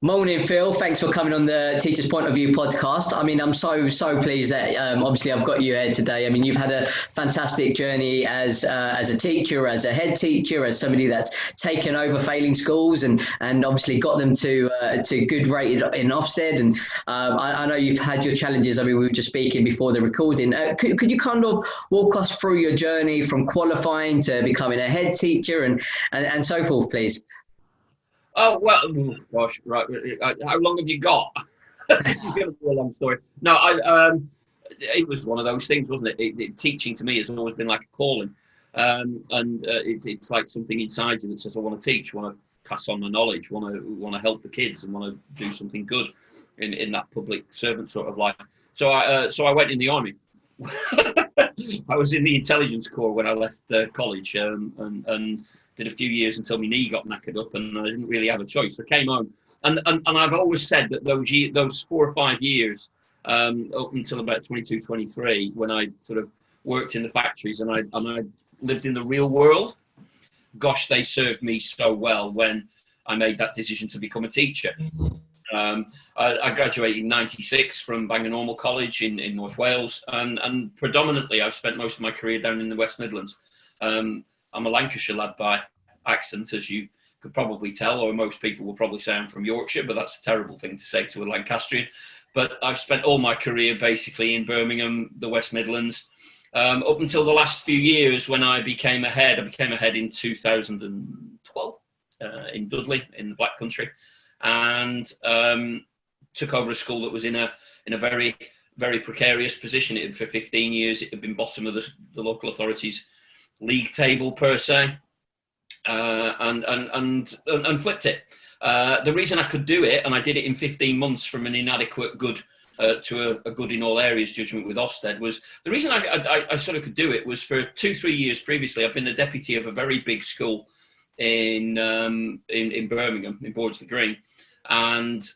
Morning, Phil. Thanks for coming on the Teacher's Point of View podcast. I mean, I'm so pleased that obviously I've got you here today. I mean, you've had a fantastic journey as a teacher, as a head teacher, as somebody that's taken over failing schools and obviously got them to good rated in Ofsted. And I know you've had your challenges. I mean, we were just speaking before the recording. Could you kind of walk us through your journey from qualifying to becoming a head teacher and so forth, please? Oh, well, gosh, right. How long have you got? This is going to be a long story. No, it was one of those things, wasn't it? Teaching to me has always been like a calling. It's like something inside you that says, I want to teach, want to pass on the knowledge, want to help the kids and want to do something good in that public servant sort of life. So I went in the army. I was in the intelligence corps when I left college and did a few years until my knee got knackered up and I didn't really have a choice. I came home and I've always said that those 4 or 5 years up until about 22, 23, when I sort of worked in the factories and I lived in the real world, gosh, they served me so well when I made that decision to become a teacher. I graduated in 96 from Bangor Normal College in North Wales and predominantly I've spent most of my career down in the West Midlands. I'm a Lancashire lad by accent, as you could probably tell, or most people will probably say I'm from Yorkshire, but that's a terrible thing to say to a Lancastrian. But I've spent all my career basically in Birmingham, the West Midlands, up until the last few years when I became a head. I became a head in 2012 in Dudley, in the Black Country, and took over a school that was in a very, very precarious position. For 15 years, it had been bottom of the local authorities' league table per se, and flipped it. The reason I could do it, and I did it in 15 months from an inadequate good to a good in all areas judgment with Ofsted, was the reason I sort of could do it was for 2-3 years previously I've been the deputy of a very big school in Birmingham, in Bordesley Green, and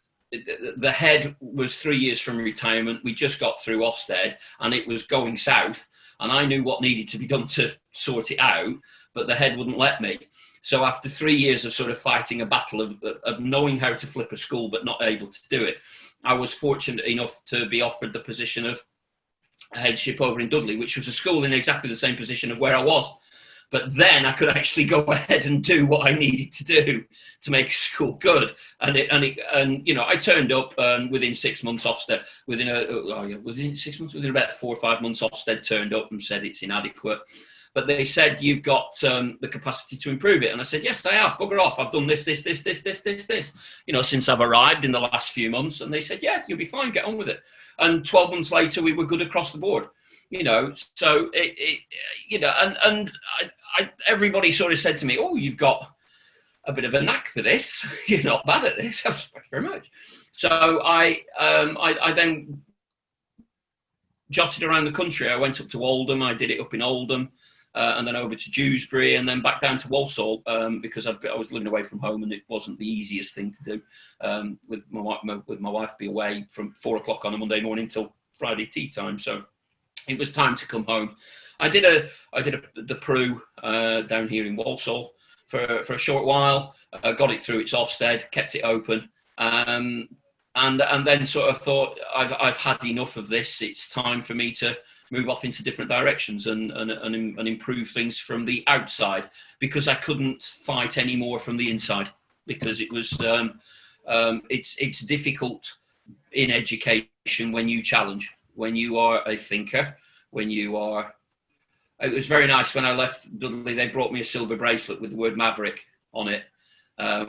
the head was 3 years from retirement. We just got through Ofsted and it was going south and I knew what needed to be done to sort it out, but the head wouldn't let me. So after 3 years of sort of fighting a battle of knowing how to flip a school but not able to do it, I was fortunate enough to be offered the position of headship over in Dudley, which was a school in exactly the same position of where I was. But then I could actually go ahead and do what I needed to do to make school good. And you know, I turned up within 6 months Ofsted, within about 4 or 5 months Ofsted turned up and said it's inadequate. But they said, you've got the capacity to improve it. And I said, yes, I have. Bugger off. I've done this, you know, since I've arrived in the last few months. And they said, yeah, you'll be fine. Get on with it. And 12 months later, we were good across the board. You know, so you know, and everybody sort of said to me, "Oh, you've got a bit of a knack for this. You're not bad at this." I was, thank you very much. So I then jotted around the country. I went up to Oldham. I did it up in Oldham, and then over to Dewsbury, and then back down to Walsall because I was living away from home, and it wasn't the easiest thing to do. With my wife be away from 4 o'clock on a Monday morning till Friday tea time, so it was time to come home. I did the Peru down here in Walsall for a short while. Got it through its Ofsted, kept it open, and then sort of thought I've had enough of this. It's time for me to move off into different directions and improve things from the outside, because I couldn't fight anymore from the inside, because it was it's difficult in education when you challenge. When you are a thinker, it was very nice when I left Dudley, they brought me a silver bracelet with the word Maverick on it,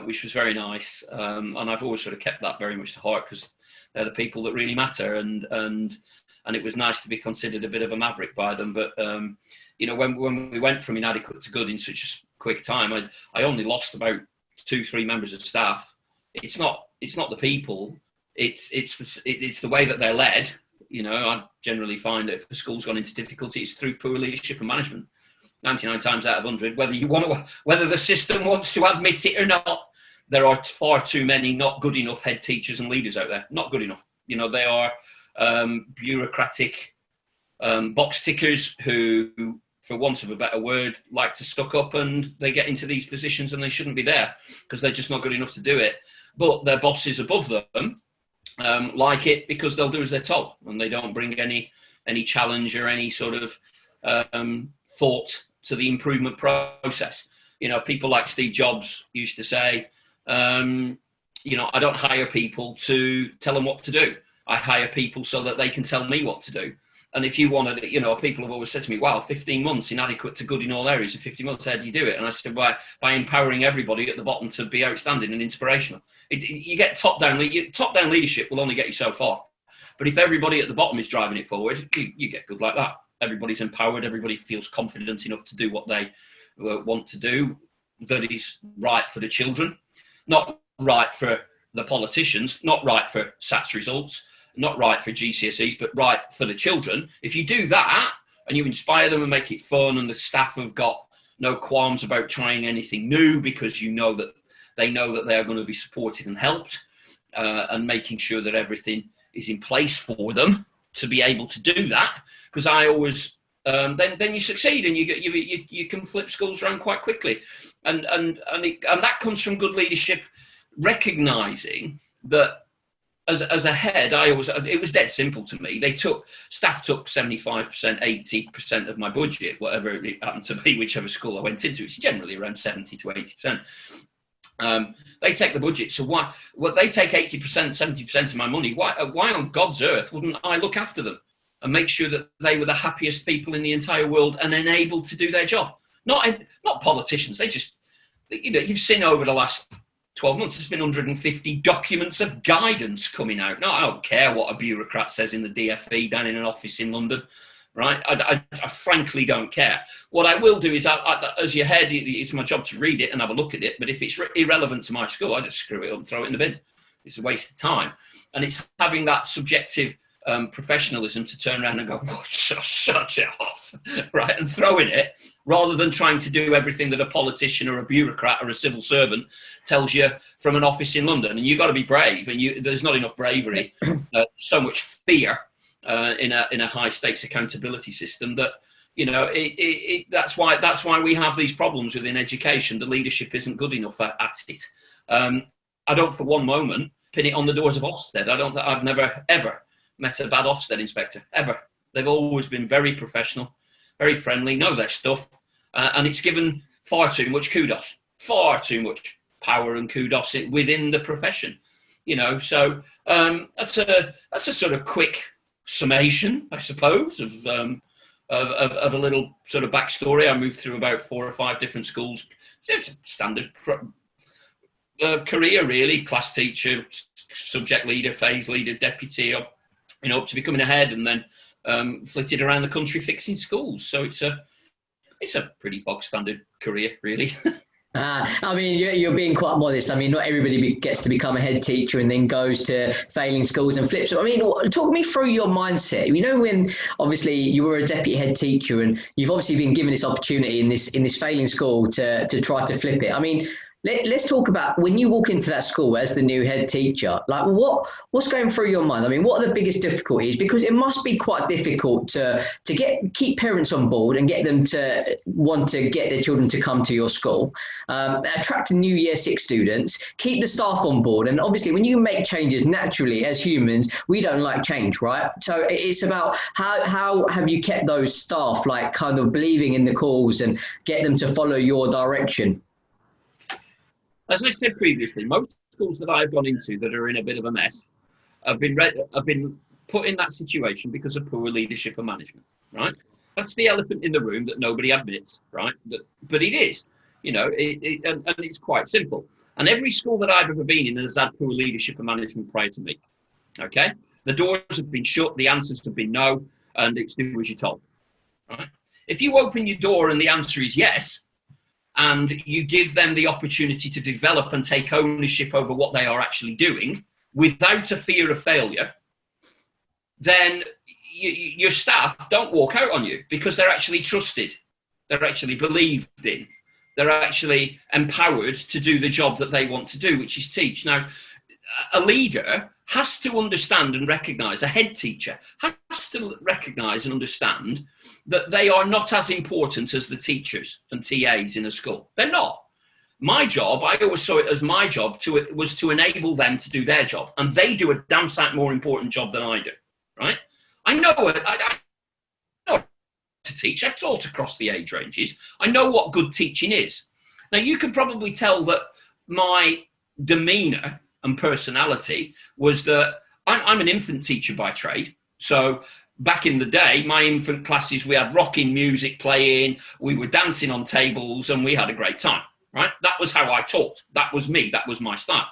which was very nice. And I've always sort of kept that very much to heart, because they're the people that really matter. And it was nice to be considered a bit of a maverick by them. But, you know, when we went from inadequate to good in such a quick time, I only lost about 2-3 members of staff. It's not the people, it's the way that they're led. You know, I generally find that if the school's gone into difficulty, it's through poor leadership and management. 99 times out of 100, whether the system wants to admit it or not, there are far too many not good enough head teachers and leaders out there. Not good enough. You know, they are bureaucratic box tickers who, for want of a better word, like to stuck up, and they get into these positions and they shouldn't be there because they're just not good enough to do it. but their bosses above them like it because they'll do as they're told, and they don't bring any challenge or any sort of thought to the improvement process. You know, people like Steve Jobs used to say, you know, I don't hire people to tell them what to do. I hire people so that they can tell me what to do. And if you want to, you know, people have always said to me, wow, 15 months inadequate to good in all areas. In 15 months, how do you do it? And I said, by empowering everybody at the bottom to be outstanding and inspirational. You get top-down leadership will only get you so far. But if everybody at the bottom is driving it forward, you get good like that. Everybody's empowered. Everybody feels confident enough to do what they want to do, that is right for the children, not right for the politicians, not right for SATS results, not right for GCSEs, but right for the children. If you do that and you inspire them and make it fun, and the staff have got no qualms about trying anything new because you know that they are going to be supported and helped, and making sure that everything is in place for them to be able to do that. Because I always, then you succeed, and you can flip schools around quite quickly, and that comes from good leadership, recognizing that. As a head, it was dead simple to me. Staff took 75%, 80% of my budget, whatever it happened to be, whichever school I went into. It's generally around 70 to 80%. They take the budget. So why they take 80%, 70% of my money? Why on God's earth wouldn't I look after them and make sure that they were the happiest people in the entire world and enabled to do their job? Not politicians. They just, you know, you've seen over the last 12 months, there's been 150 documents of guidance coming out. No, I don't care what a bureaucrat says in the DFE down in an office in London, right? I frankly don't care. What I will do is, as your head, it's my job to read it and have a look at it. But if it's irrelevant to my school, I just screw it up and throw it in the bin. It's a waste of time. And it's having that subjective professionalism to turn around and go, oh, shut it off, right, and throwing it, rather than trying to do everything that a politician or a bureaucrat or a civil servant tells you from an office in London. And you've got to be brave, and there's not enough bravery, so much fear in a high stakes accountability system that, you know, that's why we have these problems within education. The leadership isn't good enough at it. I don't for one moment pin it on the doors of Ofsted. I've never ever met a bad Ofsted inspector, ever. They've always been very professional, very friendly, know their stuff, and it's given far too much kudos, far too much power and kudos within the profession, you know. So that's a sort of quick summation, I suppose, of a little sort of backstory. I moved through about 4 or 5 different schools. It's a standard career, really: class teacher, subject leader, phase leader, deputy, up to becoming a head, and then flitted around the country fixing schools. So it's a pretty bog standard career, really. I mean, you're being quite modest. I mean, not everybody gets to become a head teacher and then goes to failing schools and flips. I mean, talk me through your mindset. You know, when obviously you were a deputy head teacher and you've obviously been given this opportunity in this failing school to try to flip it. I mean, let's talk about when you walk into that school as the new head teacher, like what's going through your mind? I mean, what are the biggest difficulties? Because it must be quite difficult to keep parents on board and get them to want to get their children to come to your school, attract new year 6 students, keep the staff on board. And obviously when you make changes, naturally as humans, we don't like change, right? So it's about how have you kept those staff like kind of believing in the cause and get them to follow your direction? As I said previously, most schools that I've gone into that are in a bit of a mess have been put in that situation because of poor leadership and management, right? That's the elephant in the room that nobody admits, right? But it is, you know, and it's quite simple. And every school that I've ever been in has had poor leadership and management prior to me, okay? The doors have been shut, the answers have been no, and it's do as you're told, right? If you open your door and the answer is yes, and you give them the opportunity to develop and take ownership over what they are actually doing without a fear of failure, then your staff don't walk out on you because they're actually trusted. They're actually believed in. They're actually empowered to do the job that they want to do, which is teach. Now, a leader has to understand and recognise, a head teacher has to recognise and understand that they are not as important as the teachers and TAs in a school. They're not. my job, I always saw it as my job was to enable them to do their job. And they do a damn sight more important job than I do, right? I know I know to teach. I've taught across the age ranges. I know what good teaching is. Now, you can probably tell that my demeanour and personality was that I'm an infant teacher by trade. So back in the day, my infant classes, we had rocking music playing, we were dancing on tables, and we had a great time, right? That was how I taught. That was me. That was my style.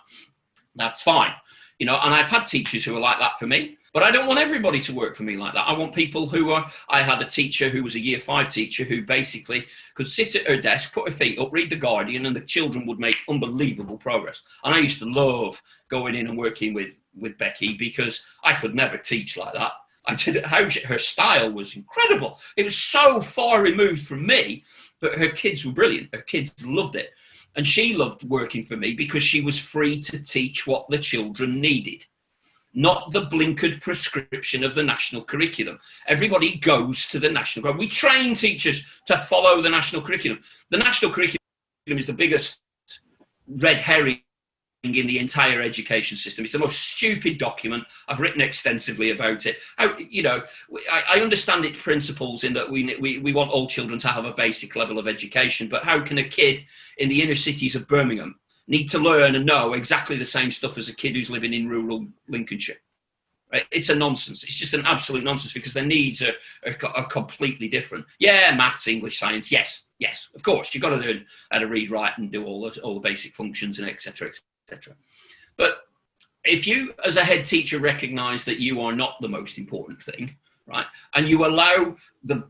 That's fine. You know, and I've had teachers who are like that for me, but I don't want everybody to work for me like that. I want people who are, I had a teacher who was a year 5 teacher who basically could sit at her desk, put her feet up, read The Guardian, and the children would make unbelievable progress. And I used to love going in and working with Becky because I could never teach like that. I did it, her style was incredible. It was so far removed from me, but her kids were brilliant. Her kids loved it. And she loved working for me because she was free to teach what the children needed, not the blinkered prescription of the national curriculum. Everybody goes to the national curriculum. We train teachers to follow the national curriculum. The national curriculum is the biggest red herring in the entire education system. It's the most stupid document. I've written extensively about it. I understand its principles in that we want all children to have a basic level of education, but how can a kid in the inner cities of Birmingham need to learn and know exactly the same stuff as a kid who's living in rural Lincolnshire? Right? It's a nonsense. It's just an absolute nonsense because their needs are completely different. Yeah, maths, English, science, yes, of course. You've got to learn how to read, write, and do all the basic functions and et cetera, etc. But if you, as a head teacher, recognise that you are not the most important thing, right, and you allow the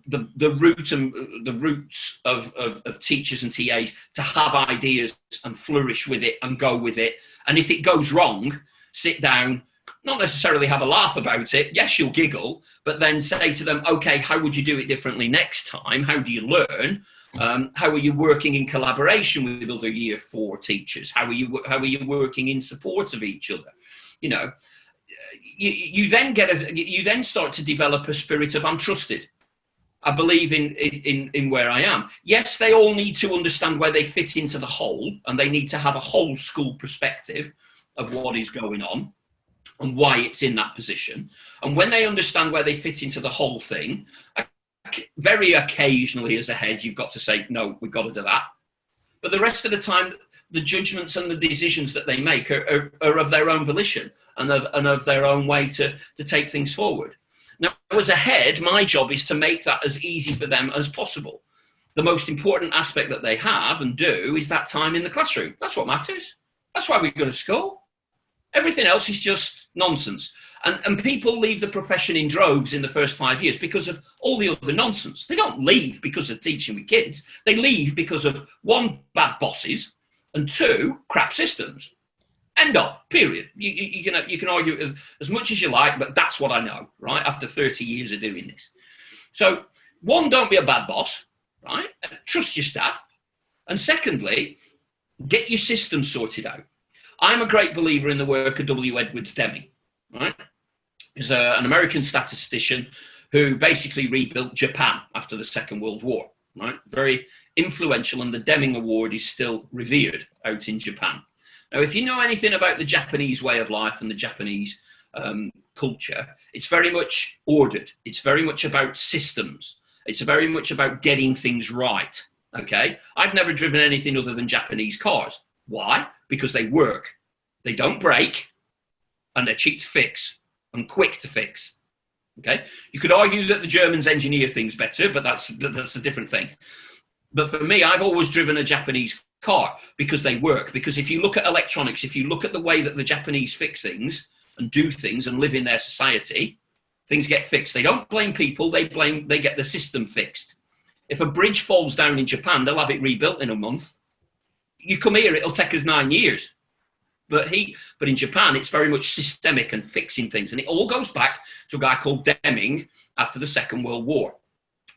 roots of teachers and TAs to have ideas and flourish with it and go with it, and if it goes wrong, sit down, not necessarily have a laugh about it. Yes, you'll giggle, but then say to them, okay, how would you do it differently next time? How do you learn? How are you working in collaboration with other year 4 teachers? How are you working in support of each other? You know, you then start to develop a spirit of I'm trusted. I believe in where I am. Yes, they all need to understand where they fit into the whole, and they need to have a whole school perspective of what is going on and why it's in that position. And when they understand where they fit into the whole thing, very occasionally as a head, you've got to say, no, we've got to do that. But the rest of the time, the judgments and the decisions that they make are of their own volition and of their own way to take things forward. Now, as a head, my job is to make that as easy for them as possible. The most important aspect that they have and do is that time in the classroom. That's what matters. That's why we go to school. Everything else is just nonsense. And people leave the profession in droves in the first 5 years because of all the other nonsense. They don't leave because of teaching with kids. They leave because of 1, bad bosses, and 2, crap systems. End of, period. You can argue as much as you like, but that's what I know, right, after 30 years of doing this. So, 1, don't be a bad boss, right? Trust your staff. And secondly, get your system sorted out. I'm a great believer in the work of W. Edwards Deming, right? He's an American statistician who basically rebuilt Japan after the Second World War, right? Very influential, and the Deming Award is still revered out in Japan. Now, if you know anything about the Japanese way of life and the Japanese culture, it's very much ordered. It's very much about systems. It's very much about getting things right, okay? I've never driven anything other than Japanese cars. Why? Because they work. They don't break, and they're cheap to fix and quick to fix. Okay? You could argue that the Germans engineer things better, but that's a different thing. But for me, I've always driven a Japanese car because they work. Because if you look at electronics, if you look at the way that the Japanese fix things and do things and live in their society, things get fixed. They don't blame people. They get the system fixed. If a bridge falls down in Japan, they'll have it rebuilt in a month. You come here, it'll take us 9 years. But in Japan, it's very much systemic and fixing things. And it all goes back to a guy called Deming after the Second World War.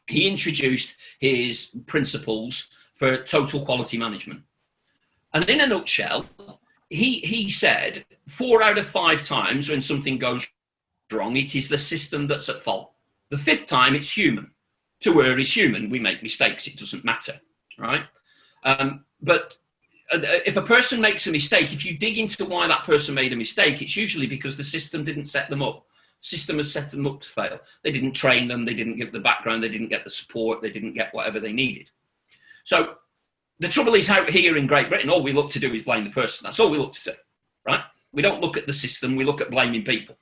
He introduced his principles for total quality management. And in a nutshell, he said 4 out of 5 times when something goes wrong, it is the system that's at fault. The 5th time, it's human. To err is human. We make mistakes. It doesn't matter, right? But if a person makes a mistake, if you dig into why that person made a mistake, it's usually because the system didn't set them up. System has set them up to fail. They didn't train them. They didn't give the background. They didn't get the support. They didn't get whatever they needed. So the trouble is, out here in Great Britain, all we look to do is blame the person. That's all we look to do, right? We don't look at the system. We look at blaming people.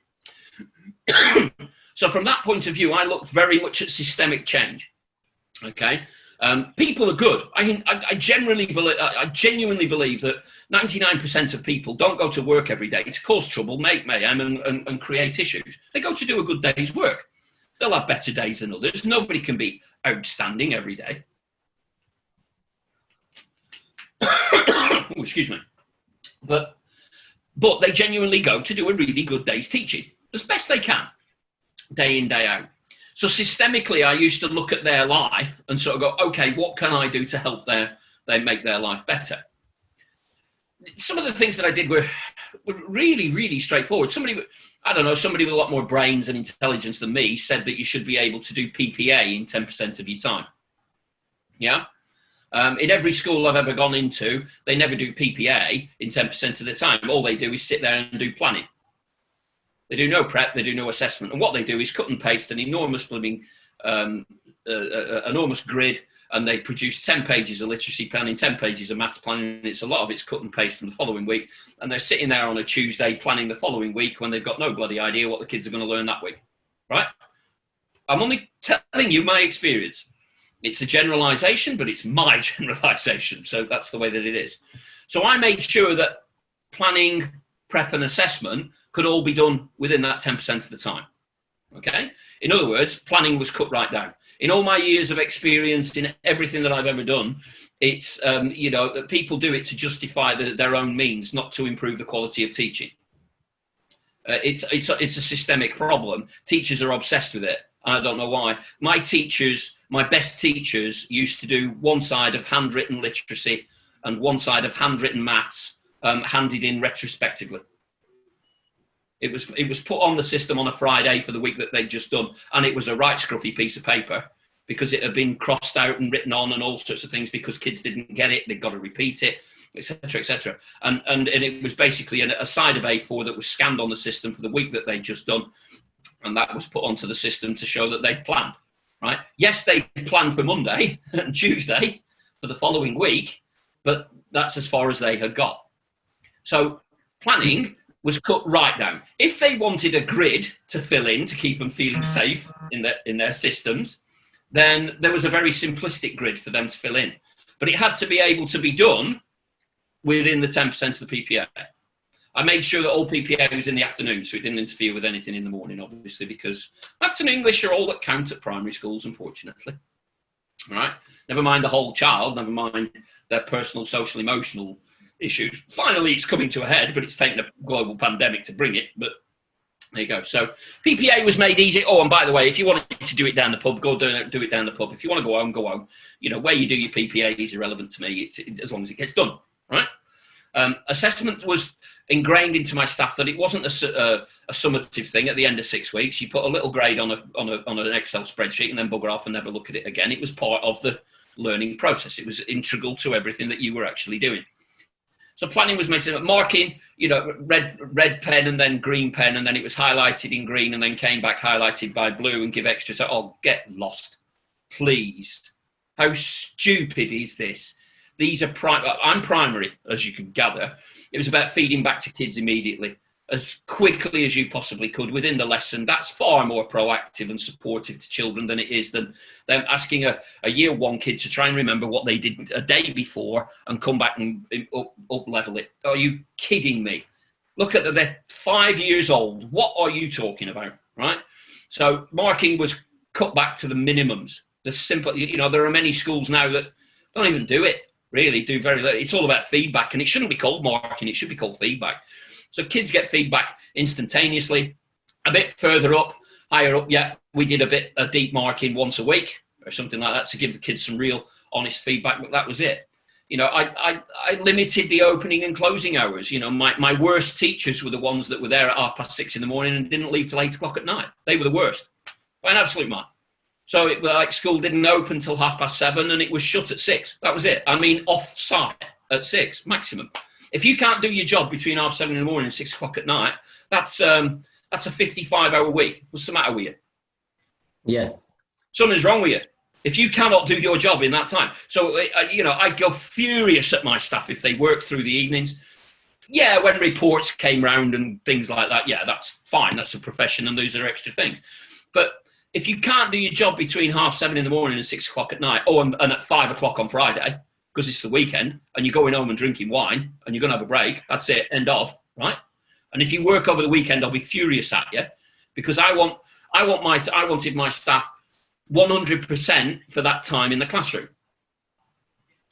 So from that point of view, I looked very much at systemic change. Okay. People are good. I genuinely believe that 99% of people don't go to work every day to cause trouble, make mayhem, and create issues. They go to do a good day's work. They'll have better days than others. Nobody can be outstanding every day. Oh, excuse me. But they genuinely go to do a really good day's teaching as best they can, day in, day out. So systemically, I used to look at their life and sort of go, okay, what can I do to help they make their life better? Some of the things that I did were really, really straightforward. Somebody with a lot more brains and intelligence than me said that you should be able to do PPA in 10% of your time. Yeah. In every school I've ever gone into, they never do PPA in 10% of the time. All they do is sit there and do planning. They do no prep, they do no assessment. And what they do is cut and paste an enormous enormous grid, and they produce 10 pages of literacy planning, 10 pages of maths planning. It's a lot of it's cut and paste from the following week. And they're sitting there on a Tuesday planning the following week when they've got no bloody idea what the kids are going to learn that week, right? I'm only telling you my experience. It's a generalization, but it's my generalization. So that's the way that it is. So I made sure that planning, prep and assessment could all be done within that 10% of the time. Okay. In other words, planning was cut right down. In all my years of experience in everything that I've ever done, it's, people do it to justify their own means, not to improve the quality of teaching. It's a systemic problem. Teachers are obsessed with it. And I don't know why. My best teachers used to do one side of handwritten literacy and one side of handwritten maths, handed in retrospectively. It was put on the system on a Friday for the week that they'd just done, and it was a right scruffy piece of paper because it had been crossed out and written on and all sorts of things because kids didn't get it, they'd got to repeat it, etc., etc. And it was basically a side of A4 that was scanned on the system for the week that they'd just done, and that was put onto the system to show that they'd planned, right? Yes, they planned for Monday and Tuesday for the following week, but that's as far as they had got. So planning was cut right down. If they wanted a grid to fill in to keep them feeling safe in their systems, then there was a very simplistic grid for them to fill in. But it had to be able to be done within the 10% of the PPA. I made sure that all PPA was in the afternoon, so it didn't interfere with anything in the morning, obviously, because maths and English are all that count at primary schools, unfortunately. All right? Never mind the whole child, never mind their personal, social, emotional issues. Finally, it's coming to a head, but it's taken a global pandemic to bring it. But there you go. So PPA was made easy. Oh, and by the way, if you want to do it down the pub, go do it down the pub. If you want to go home, go home. You know, where you do your PPA is irrelevant to me, as long as it gets done, right? Assessment was ingrained into my staff that it wasn't a summative thing at the end of 6 weeks. You put a little grade on an Excel spreadsheet and then bugger off and never look at it again. It was part of the learning process. It was integral to everything that you were actually doing. So planning was made, marking, red pen and then green pen, and then it was highlighted in green and then came back highlighted by blue and give extra. So, oh, get lost, please. How stupid is this? These are I'm primary, as you can gather. It was about feeding back to kids immediately, as quickly as you possibly could within the lesson. That's far more proactive and supportive to children than it is than them asking a year one kid to try and remember what they did a day before and come back and up level it. Are you kidding me? Look at they're 5 years old. What are you talking about, right? So marking was cut back to the minimums. The simple, there are many schools now that don't even do it, really, do very little. It's all about feedback, and it shouldn't be called marking. It should be called feedback. So kids get feedback instantaneously. A bit further up, higher up, yeah, we did a deep marking once a week or something like that to give the kids some real honest feedback, but that was it. I limited the opening and closing hours. My worst teachers were the ones that were there at 6:30 in the morning and didn't leave till 8 o'clock at night. They were the worst, by an absolute man. So it was like school didn't open till 7:30 and it was shut at 6. That was it. I mean, off-site at 6 maximum. If you can't do your job between 7:30 in the morning and 6 o'clock at night, that's a 55-hour week. What's the matter with you? Yeah. Something's wrong with you if you cannot do your job in that time. So, I go furious at my staff if they work through the evenings. Yeah, when reports came round and things like that, yeah, that's fine. That's a profession and those are extra things. But if you can't do your job between 7:30 in the morning and 6 o'clock at night, and at 5 o'clock on Friday, because it's the weekend, and you're going home and drinking wine, and you're going to have a break, that's it, end of, right? And if you work over the weekend, I'll be furious at you, because I wanted my staff 100% for that time in the classroom.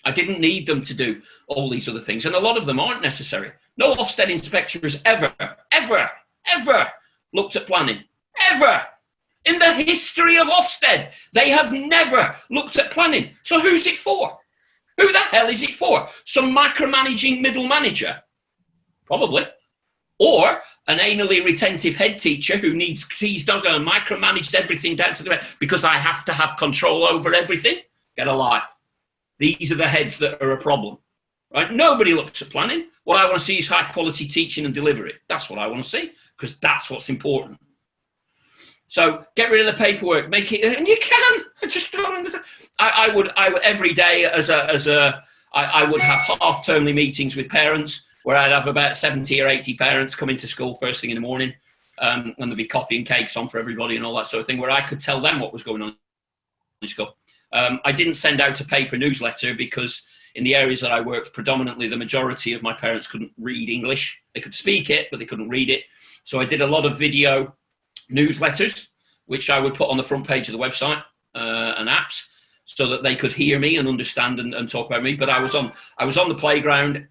I didn't need them to do all these other things, and a lot of them aren't necessary. No Ofsted inspector has ever looked at planning, ever. In the history of Ofsted, they have never looked at planning. So who's it for? Who the hell is it for? Some micromanaging middle manager? Probably. Or an anally retentive head teacher who needs, he's not going to micromanage everything down to the end because I have to have control over everything. Get a life. These are the heads that are a problem. Right? Nobody looks at planning. What I want to see is high quality teaching and delivery. That's what I want to see, because that's what's important. So get rid of the paperwork, make it, and you can. I just don't understand. I would every day I would have half-termly meetings with parents where I'd have about 70 or 80 parents come into school first thing in the morning, and there'd be coffee and cakes on for everybody and all that sort of thing, where I could tell them what was going on in school. I didn't send out a paper newsletter because in the areas that I worked, predominantly the majority of my parents couldn't read English. They could speak it, but they couldn't read it. So I did a lot of video newsletters, which I would put on the front page of the website and apps, so that they could hear me and understand and talk about me. But I was on the playground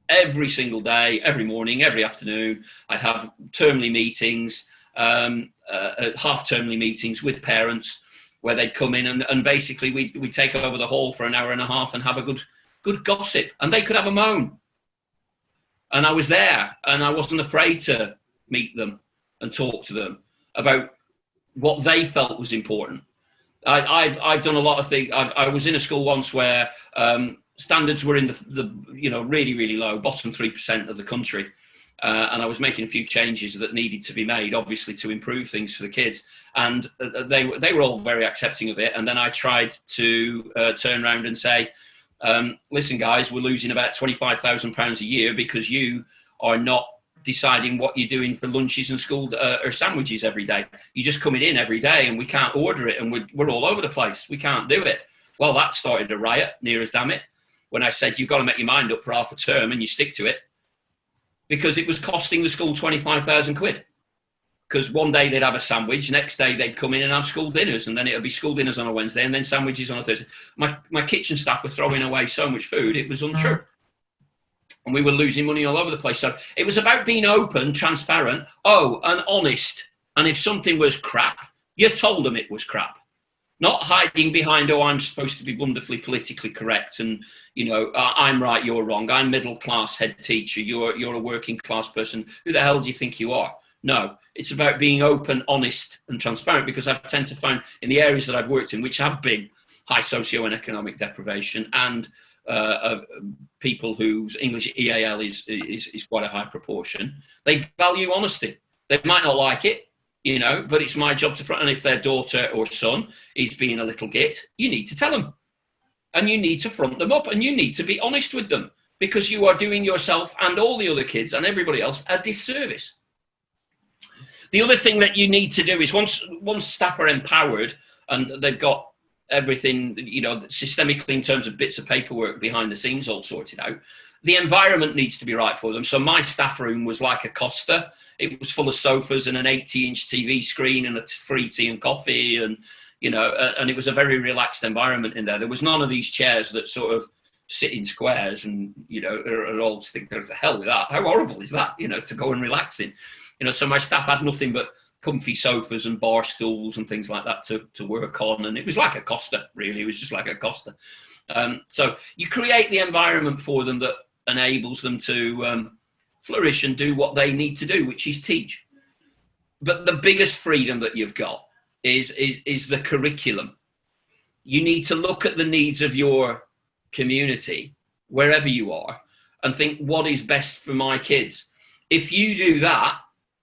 every single day, every morning, every afternoon. I'd have termly meetings, half-termly meetings with parents, where they'd come in and basically we'd take over the hall for an hour and a half and have a good gossip, and they could have a moan. And I was there, and I wasn't afraid to meet them and talk to them about what they felt was important. I've done a lot of things. I was in a school once where standards were in the really, really low, bottom 3% of the country. And I was making a few changes that needed to be made, obviously, to improve things for the kids. And they were all very accepting of it. And then I tried to turn around and say, listen, guys, we're losing about £25,000 a year because you are not deciding what you're doing for lunches and school or sandwiches every day. You're just coming in every day and we can't order it, and we're all over the place. We can't do it. Well, that started a riot, near as damn it, when I said, you've got to make your mind up for half a term and you stick to it, because it was costing the school 25,000 quid. Because one day they'd have a sandwich, next day they'd come in and have school dinners, and then it'll be school dinners on a Wednesday and then sandwiches on a Thursday. My kitchen staff were throwing away so much food, it was untrue. And we were losing money all over the place. So it was about being open, transparent, and honest. And if something was crap, you told them it was crap. Not hiding behind, I'm supposed to be wonderfully politically correct, and I'm right, you're wrong. I'm middle class head teacher. You're a working class person. Who the hell do you think you are? No, it's about being open, honest, and transparent. Because I tend to find in the areas that I've worked in, which have been high socio and economic deprivation, and people whose English EAL is quite a high proportion, they value honesty. They might not like it, but it's my job to front. And if their daughter or son is being a little git, you need to tell them, and you need to front them up, and you need to be honest with them, because you are doing yourself and all the other kids and everybody else a disservice. The other thing that you need to do is once staff are empowered and they've got everything, systemically in terms of bits of paperwork behind the scenes all sorted out, the environment needs to be right for them. So my staff room was like a Costa. It was full of sofas and an 80-inch TV screen and a free tea and coffee, and and it was a very relaxed environment in there. There was none of these chairs that sort of sit in squares and are all think they're the hell with that. How horrible is that? To go and relax in. So my staff had nothing but comfy sofas and bar stools and things like that to work on, and it was like a Costa, really. It was just like a Costa. So you create the environment for them that enables them to flourish and do what they need to do, which is teach. But the biggest freedom that you've got is the curriculum. You need to look at the needs of your community, wherever you are, and think, what is best for my kids? If you do that,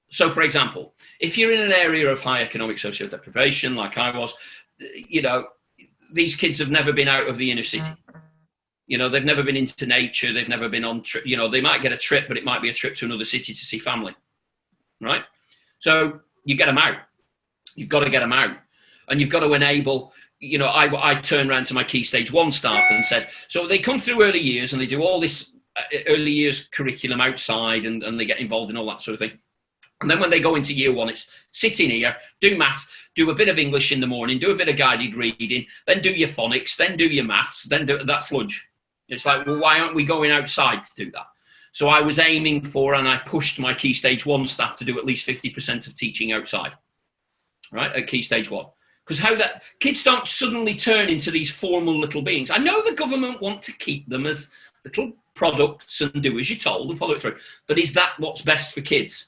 so for example, if you're in an area of high economic social deprivation, like I was, you know, these kids have never been out of the inner city. You know, they've never been into nature. They've never been on, you know, they might get a trip, but it might be a trip to another city to see family, right? So you get them out. You've got to get them out. And you've got to enable, you know, I turned around to my Key Stage 1 staff and said, so they come through early years and they do all this early years curriculum outside and they get involved in all that sort of thing. And then when they go into year 1, it's sit in here, do maths, do a bit of English in the morning, do a bit of guided reading, then do your phonics, then do your maths, then that's lunch. It's like, well, why aren't we going outside to do that? So I was aiming for, and I pushed my Key Stage 1 staff to do at least 50% of teaching outside, right, at Key Stage 1. Because how that, kids don't suddenly turn into these formal little beings. I know the government want to keep them as little products and do as you're told and follow it through. But is that what's best for kids?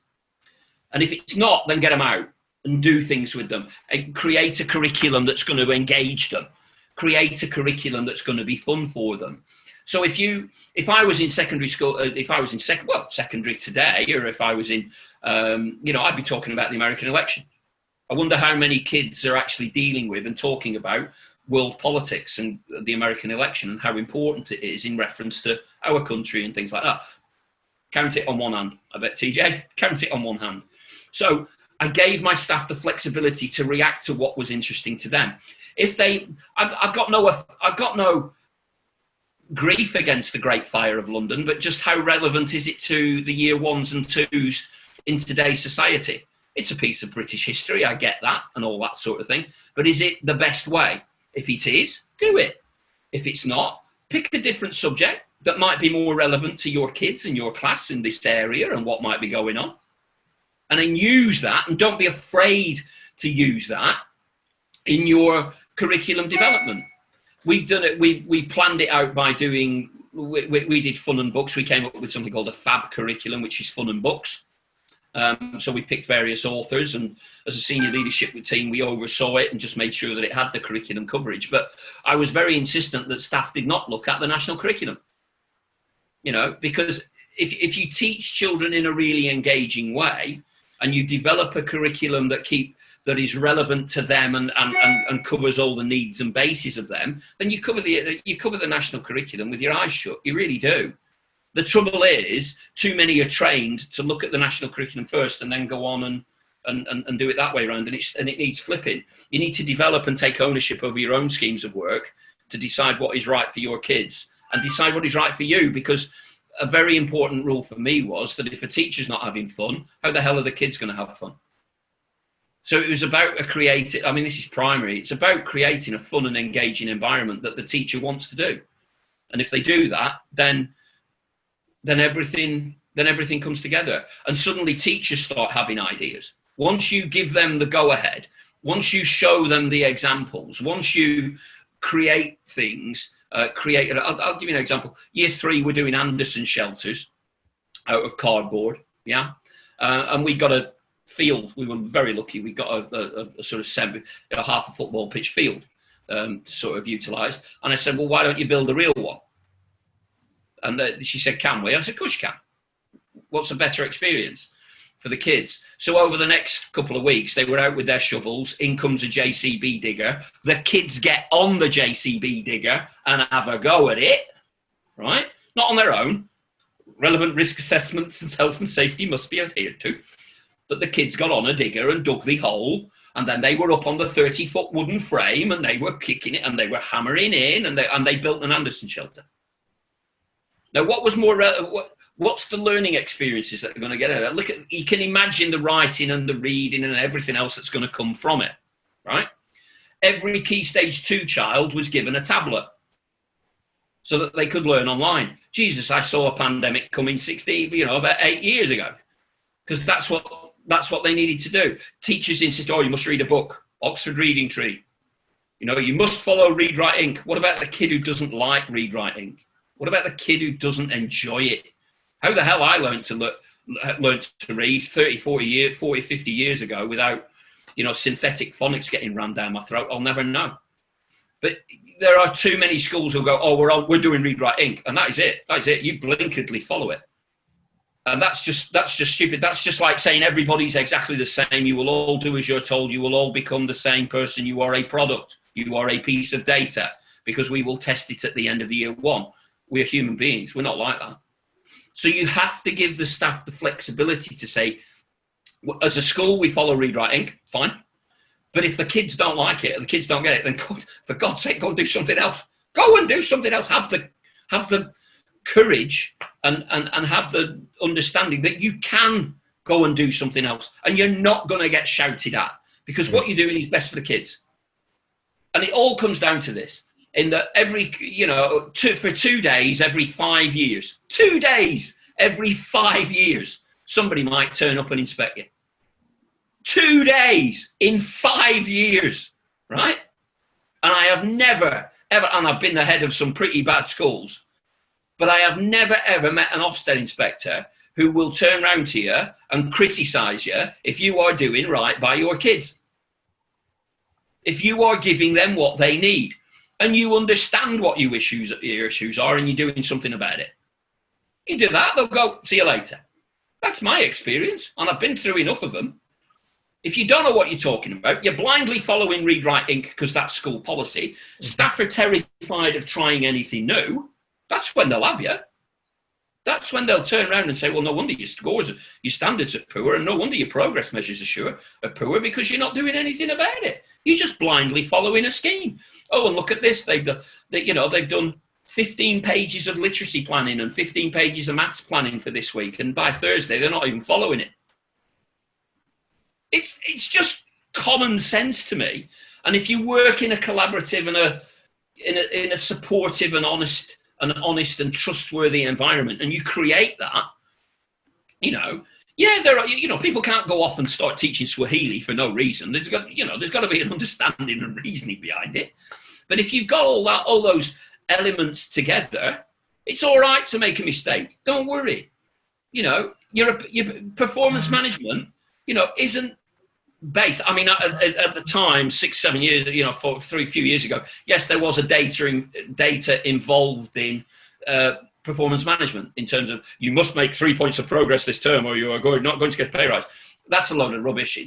And if it's not, then get them out and do things with them and create a curriculum that's going to engage them. Create a curriculum that's going to be fun for them. So if I was in secondary school, if I was in secondary today, or if I was in, you know, I'd be talking about the American election. I wonder how many kids are actually dealing with and talking about world politics and the American election and how important it is in reference to our country and things like that. Count it on one hand. I bet, TJ, count it on one hand. So I gave my staff the flexibility to react to what was interesting to them. If they, I've got no grief against the Great Fire of London, but just how relevant is it to the year 1s and 2s in today's society? It's a piece of British history, I get that, and all that sort of thing. But is it the best way? If it is, do it. If it's not, pick a different subject that might be more relevant to your kids and your class in this area and what might be going on. And then use that, and don't be afraid to use that in your curriculum development. We've done it, we planned it out by doing, we did fun and books. We came up with something called a FAB curriculum, which is fun and books. So we picked various authors, and as a senior leadership team, we oversaw it and just made sure that it had the curriculum coverage. But I was very insistent that staff did not look at the national curriculum, you know, because if you teach children in a really engaging way and you develop a curriculum that is relevant to them and covers all the needs and bases of them, then you cover the national curriculum with your eyes shut. You really do. The trouble is, too many are trained to look at the national curriculum first and then go on and do it that way around, and it needs flipping. You need to develop and take ownership over your own schemes of work to decide what is right for your kids and decide what is right for you, because a very important rule for me was that if a teacher's not having fun, how the hell are the kids going to have fun? So it was about this is primary, it's about creating a fun and engaging environment that the teacher wants to do. And if they do that, then everything comes together. And suddenly teachers start having ideas. Once you give them the go-ahead, once you show them the examples, once you create things, I'll give you an example. Year 3, we're doing Anderson shelters out of cardboard, yeah? And we got a field. We were very lucky. We got a sort of half a football pitch field to sort of utilise. And I said, well, why don't you build a real one? And she said, can we? I said, of course you can. What's a better experience for the kids? So over the next couple of weeks, they were out with their shovels. In comes a JCB digger. The kids get on the JCB digger and have a go at it, right? Not on their own. Relevant risk assessments and health and safety must be adhered to. But the kids got on a digger and dug the hole. And then they were up on the 30-foot wooden frame and they were kicking it and they were hammering in and they built an Anderson shelter. Now, what was more? What's the learning experiences that they're going to get out of it? You can imagine the writing and the reading and everything else that's going to come from it, right? Every Key Stage 2 child was given a tablet so that they could learn online. Jesus, I saw a pandemic coming about 8 years ago, because that's what they needed to do. Teachers insist, you must read a book, Oxford Reading Tree. You must follow Read, Write, Ink. What about the kid who doesn't like Read, Write, Ink? What about the kid who doesn't enjoy it? How the hell I learned to read 30, 50 years ago without, synthetic phonics getting rammed down my throat, I'll never know. But there are too many schools who go, oh, we're doing Read Write Inc. And that is it. You blinkedly follow it. And that's just stupid. That's just like saying everybody's exactly the same. You will all do as you're told. You will all become the same person. You are a product. You are a piece of data, because we will test it at the end of the year one. We're human beings. We're not like that. So you have to give the staff the flexibility to say, as a school, we follow Read Write Inc. Fine. But if the kids don't like it, or the kids don't get it, then God, for God's sake, go and do something else. Go and do something else. Have the courage and have the understanding that you can go and do something else, and you're not going to get shouted at, because what you're doing is best for the kids. And it all comes down to this, in that for 2 days every 5 years, 2 days every 5 years, somebody might turn up and inspect you. 2 days in 5 years, right? And I have never, ever, and I've been the head of some pretty bad schools, but I have never, ever met an Ofsted inspector who will turn around to you and criticise you if you are doing right by your kids. If you are giving them what they need, and you understand what your issues are, and you're doing something about it. You do that, they'll go, see you later. That's my experience, and I've been through enough of them. If you don't know what you're talking about, you're blindly following Read Write Inc. because that's school policy. Staff are terrified of trying anything new. That's when they'll have you. That's when they'll turn around and say, well, no wonder your scores, your standards are poor, and no wonder your progress measures are poor, because you're not doing anything about it. You're just blindly following a scheme. Oh, and look at this. They've done 15 pages of literacy planning and 15 pages of maths planning for this week, and by Thursday, they're not even following it. It's just common sense to me. And if you work in a collaborative and in a supportive and honest and trustworthy environment, and you create that, there are, people can't go off and start teaching Swahili for no reason. There's got to be an understanding and reasoning behind it. But if you've got all those elements together, it's all right to make a mistake. Don't worry. Your performance management, isn't based. I mean, at the time, 6-7 years, a few years ago, yes, there was a data involved in performance management, in terms of you must make 3 points of progress this term, or you are not going to get a pay rise. That's a load of rubbish.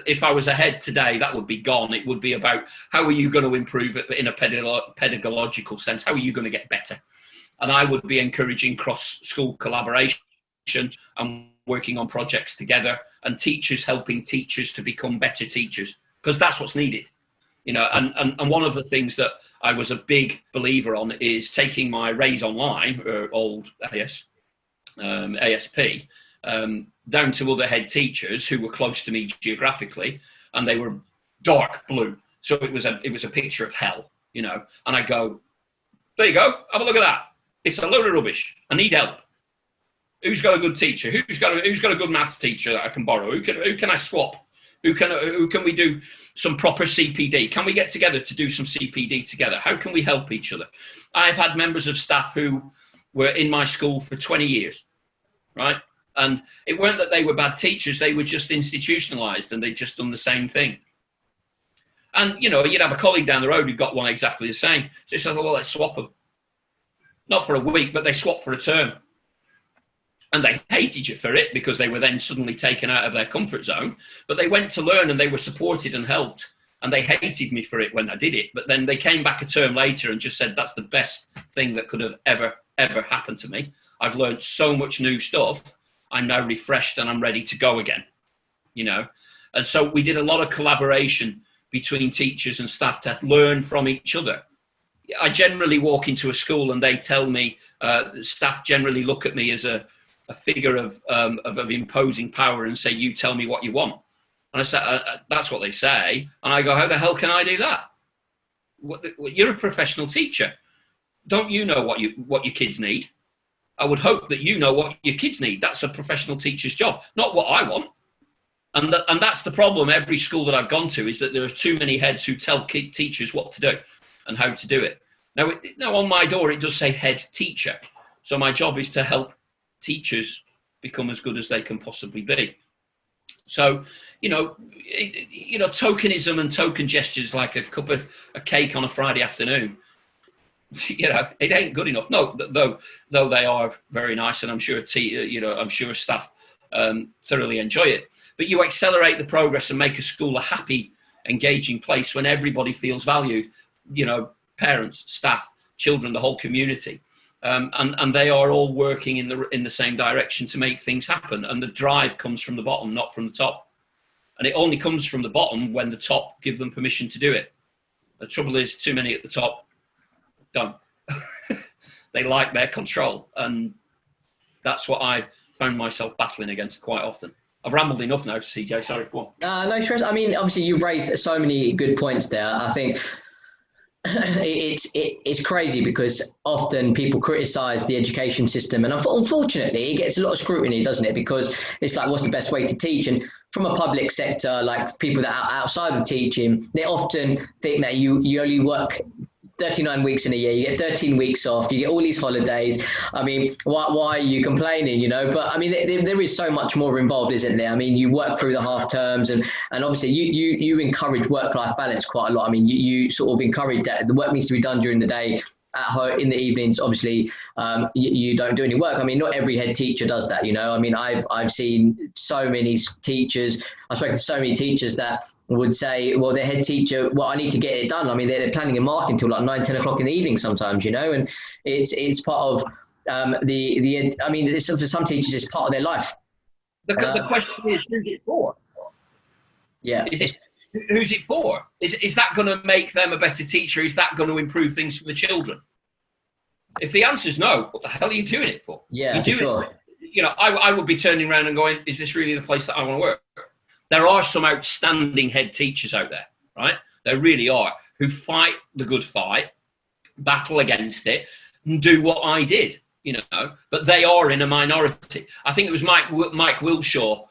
If I was ahead today, that would be gone. It would be about how are you going to improve it in a pedagogical sense? How are you going to get better? And I would be encouraging cross-school collaboration and working on projects together, and teachers helping teachers to become better teachers, because that's what's needed. And one of the things that I was a big believer on is taking my Raise Online, or old ASP, down to other head teachers who were close to me geographically, and they were dark blue. So it was a picture of hell, and I go, there you go, have a look at that. It's a load of rubbish. I need help. Who's got a good teacher? Who's got a good maths teacher that I can borrow? Who can I swap? Who can we do some proper CPD? Can we get together to do some CPD together? How can we help each other? I've had members of staff who were in my school for 20 years, right? And it weren't that they were bad teachers. They were just institutionalized, and they'd just done the same thing. And, you'd have a colleague down the road who got one exactly the same. So it's like, well, let's swap them. Not for a week, but they swapped for a term. And they hated you for it, because they were then suddenly taken out of their comfort zone. But they went to learn, and they were supported and helped. And they hated me for it when I did it. But then they came back a term later and just said, that's the best thing that could have ever happened to me. I've learned so much new stuff. I'm now refreshed and I'm ready to go again, And so we did a lot of collaboration between teachers and staff to learn from each other. I generally walk into a school and they tell me, staff generally look at me as a figure of imposing power and say, you tell me what you want. And I say, that's what they say. And I go, how the hell can I do that? You're a professional teacher. Don't you know what your kids need? I would hope that you know what your kids need. That's a professional teacher's job, not what I want. And that's the problem. Every school that I've gone to is that there are too many heads who tell teachers what to do and how to do it. Now on my door, it does say head teacher. So my job is to help teachers become as good as they can possibly be. So, tokenism and token gestures, like a cup of a cake on a Friday afternoon, You know, it ain't good enough. No, though they are very nice, and I'm sure I'm sure staff thoroughly enjoy it. But you accelerate the progress and make a school a happy, engaging place when everybody feels valued. You know, parents, staff, children, the whole community, and they are all working in the same direction to make things happen. And the drive comes from the bottom, not from the top. And it only comes from the bottom when the top give them permission to do it. The trouble is, too many at the top don't. They like their control, and that's what I found myself battling against quite often. I've rambled enough now, CJ. Sorry, go on. No stress. I mean, obviously, you've raised so many good points there. I think it's crazy because often people criticize the education system, and unfortunately it gets a lot of scrutiny, doesn't it? Because it's like, what's the best way to teach? And from a public sector, like people that are outside of teaching, they often think that you only work 39 weeks in a year, you get 13 weeks off, you get all these holidays. I mean, why are you complaining, you know? But I mean, there is so much more involved, isn't there? I mean, you work through the half terms, and obviously you encourage work-life balance quite a lot. I mean, you sort of encourage that the work needs to be done during the day. At home in the evenings, obviously, you don't do any work. I mean, not every head teacher does that, you know. I mean, I've seen so many teachers. I've spoken to so many teachers that would say, well, their head teacher, well, I need to get it done. I mean, they're planning a mark until like 9, 10 o'clock in the evening sometimes, you know. And it's part of I mean, for some teachers, it's part of their life. The question is, who's it for? Yeah. Who's it for? Is that going to make them a better teacher? Is that going to improve things for the children? If the answer is no, what the hell are you doing it for? Yeah, for sure. You know, I would be turning around and going, is this really the place that I want to work? There are some outstanding head teachers out there, right? There really are, who fight the good fight, battle against it, and do what I did, you know. But they are in a minority. I think it was Mike Wilshaw,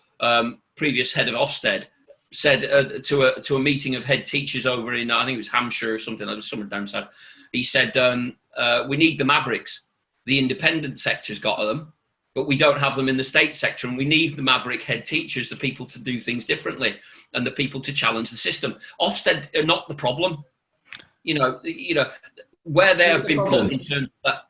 previous head of Ofsted, said to a meeting of head teachers over in, I think it was Hampshire or something, like somewhere down south. He said, we need the Mavericks. The independent sector's got them, but we don't have them in the state sector. And we need the Maverick head teachers, the people to do things differently and the people to challenge the system. Ofsted are not the problem. You know, where they have been put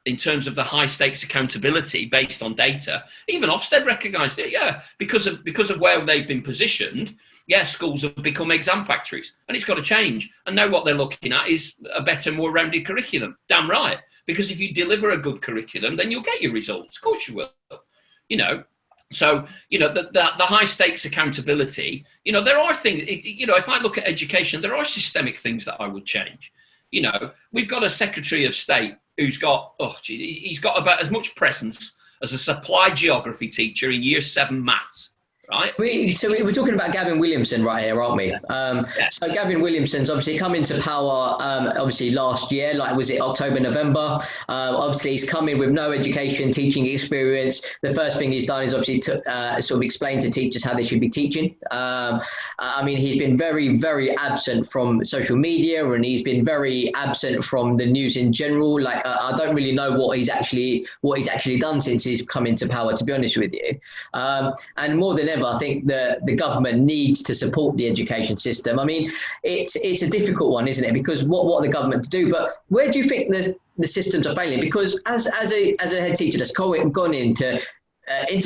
in terms of the high stakes accountability based on data, even Ofsted recognised it. Yeah, because of where they've been positioned. Yeah, schools have become exam factories, and it's got to change. And now what they're looking at is a better, more rounded curriculum. Damn right. Because if you deliver a good curriculum, then you'll get your results. Of course you will. You know, so, you know, the high stakes accountability, you know, there are things, you know, if I look at education, there are systemic things that I would change. You know, we've got a Secretary of State who's got, he's got about as much presence as a supply geography teacher in year 7 maths. Right. We're talking about Gavin Williamson right here, aren't we? So Gavin Williamson's obviously come into power, obviously last year, like was it October, November? Obviously he's come in with no education, teaching experience. The first thing he's done is obviously to sort of explain to teachers how they should be teaching. I mean, he's been very, very absent from social media, and he's been very absent from the news in general. Like I don't really know what he's actually done since he's come into power, to be honest with you. And more than ever, I think the government needs to support the education system. I mean, it's a difficult one, isn't it? Because what the government to do, but where do you think the systems are failing? Because as a head teacher that's gone into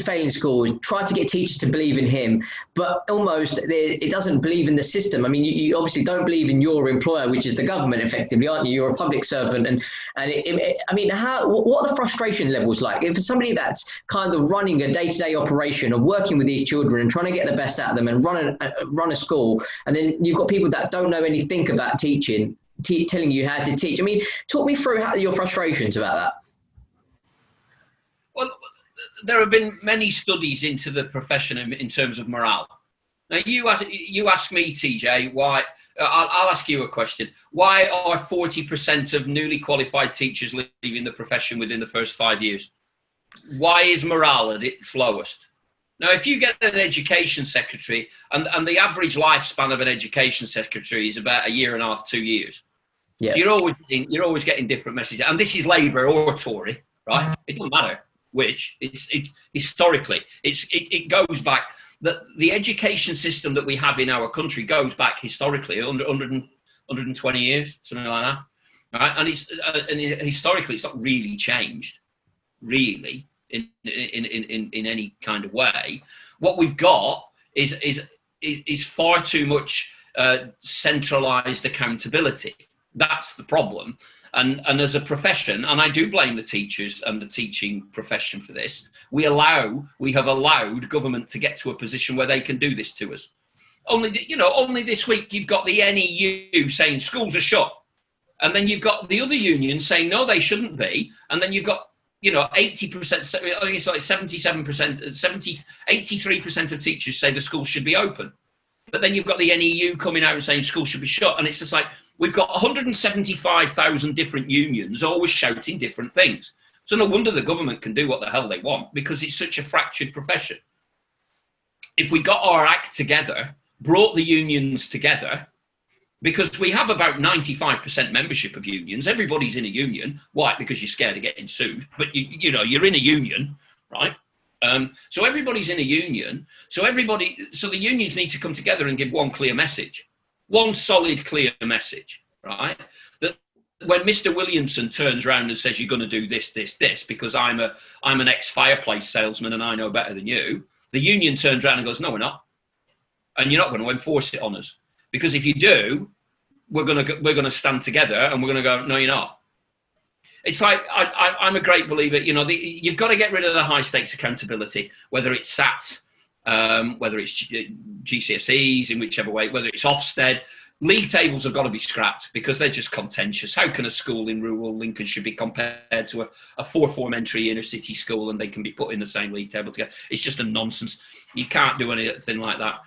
failing schools, tried to get teachers to believe in him, but almost it doesn't believe in the system. I mean, you obviously don't believe in your employer, which is the government, effectively, aren't you? You're a public servant, and I mean, what are the frustration levels like? If it's somebody that's kind of running a day-to-day operation of working with these children and trying to get the best out of them and run a school, and then you've got people that don't know anything about teaching, telling you how to teach. I mean, talk me through your frustrations about that. Well, there have been many studies into the profession in terms of morale. Now, you ask me, TJ, why? I'll ask you a question. Why are 40% of newly qualified teachers leaving the profession within the first 5 years? Why is morale at its lowest? Now, if you get an education secretary, and the average lifespan of an education secretary is about 1.5 years, 2 years. Yeah. So you're always getting different messages. And this is Labour or Tory, right? It doesn't matter which. It's historically, it goes back. The education system that we have in our country goes back historically 120 years, something like that. right? And historically, it's not really changed, really, in any kind of way. What we've got is far too much centralized accountability. That's the problem. And as a profession, and I do blame the teachers and the teaching profession for this, we have allowed government to get to a position where they can do this to us. Only this week you've got the NEU saying schools are shut, and then you've got the other unions saying no, they shouldn't be, and then you've got 80%, I think it's like 77%, 83% of teachers say the schools should be open. But then you've got the NEU coming out and saying schools should be shut. And it's just like, we've got 175,000 different unions always shouting different things. So no wonder the government can do what the hell they want, because it's such a fractured profession. If we got our act together, brought the unions together, because we have about 95% membership of unions. Everybody's in a union. Why? Because you're scared of getting sued. But you're in a union, right? So everybody's in a union. So the unions need to come together and give one clear message, one solid, clear message, right? That when Mr. Williamson turns around and says, you're going to do this, because I'm an ex-fireplace salesman and I know better than you, the union turns around and goes, no, we're not. And you're not going to enforce it on us. Because if you do, we're going to stand together and we're going to go, no, you're not. It's like, I'm a great believer, you've got to get rid of the high stakes accountability, whether it's SATs, whether it's GCSEs, in whichever way, whether it's Ofsted. League tables have got to be scrapped because they're just contentious. How can a school in rural Lincolnshire be compared to a four-form entry inner city school and they can be put in the same league table together? It's just a nonsense. You can't do anything like that.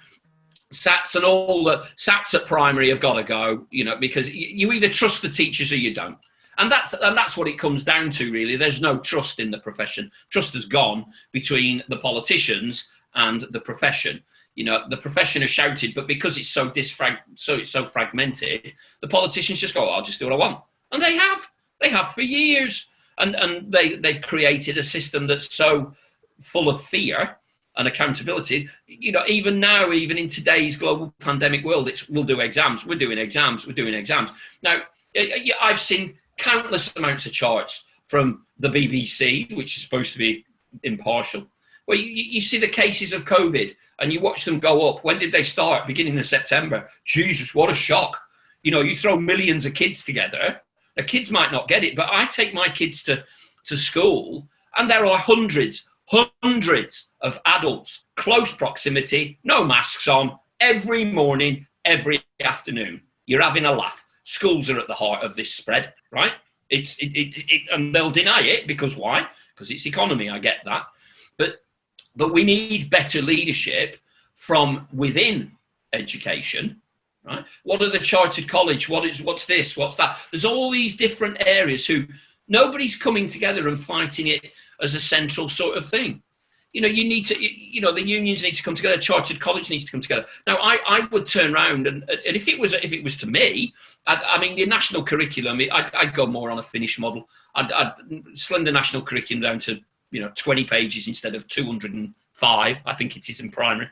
SATs and all the SATs at primary have got to go, because you either trust the teachers or you don't. And that's what it comes down to, really. There's no trust in the profession. Trust has gone between the politicians and the profession. The profession has shouted, but because it's so fragmented, the politicians just go, I'll just do what I want. And they have for years. And they've created a system that's so full of fear and accountability. Even now, even in today's global pandemic world, we'll do exams. We're doing exams. Now, I've seen countless amounts of charts from the BBC, which is supposed to be impartial, where you see the cases of COVID and you watch them go up. When did they start? Beginning of September. Jesus, what a shock. You throw millions of kids together. The kids might not get it, but I take my kids to school and there are hundreds of adults, close proximity, no masks on, every morning, every afternoon. You're having a laugh. Schools are at the heart of this spread, right? And they'll deny it because why? Because it's economy. I get that, but we need better leadership from within education, right? What are the chartered college? What's this? What's that? There's all these different areas who nobody's coming together and fighting it as a central sort of thing. You need to, the unions need to come together. Chartered college needs to come together. Now, I would turn around and if it was to me, the national curriculum, I'd go more on a Finnish model. I'd slim the national curriculum down to 20 pages instead of 205. I think it is in primary.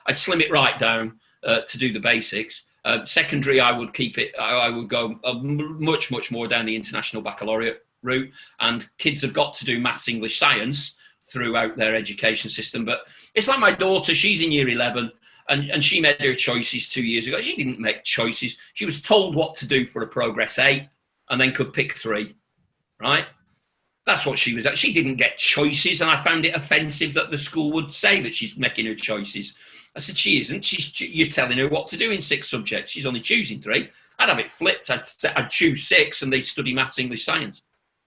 I'd slim it right down to do the basics. Secondary, I would keep it. I would go much more down the international baccalaureate route, and kids have got to do maths, English, science throughout their education system. But it's like my daughter, she's in year 11 and she made her choices 2 years ago. She didn't make choices. She was told what to do for a progress 8 and then could pick 3, right? That's what she was at. She didn't get choices, and I found it offensive that the school would say that she's making her choices. I said, she isn't. You're telling her what to do in 6 subjects. She's only choosing 3. I'd have it flipped. I'd choose 6 and they study maths, English, science.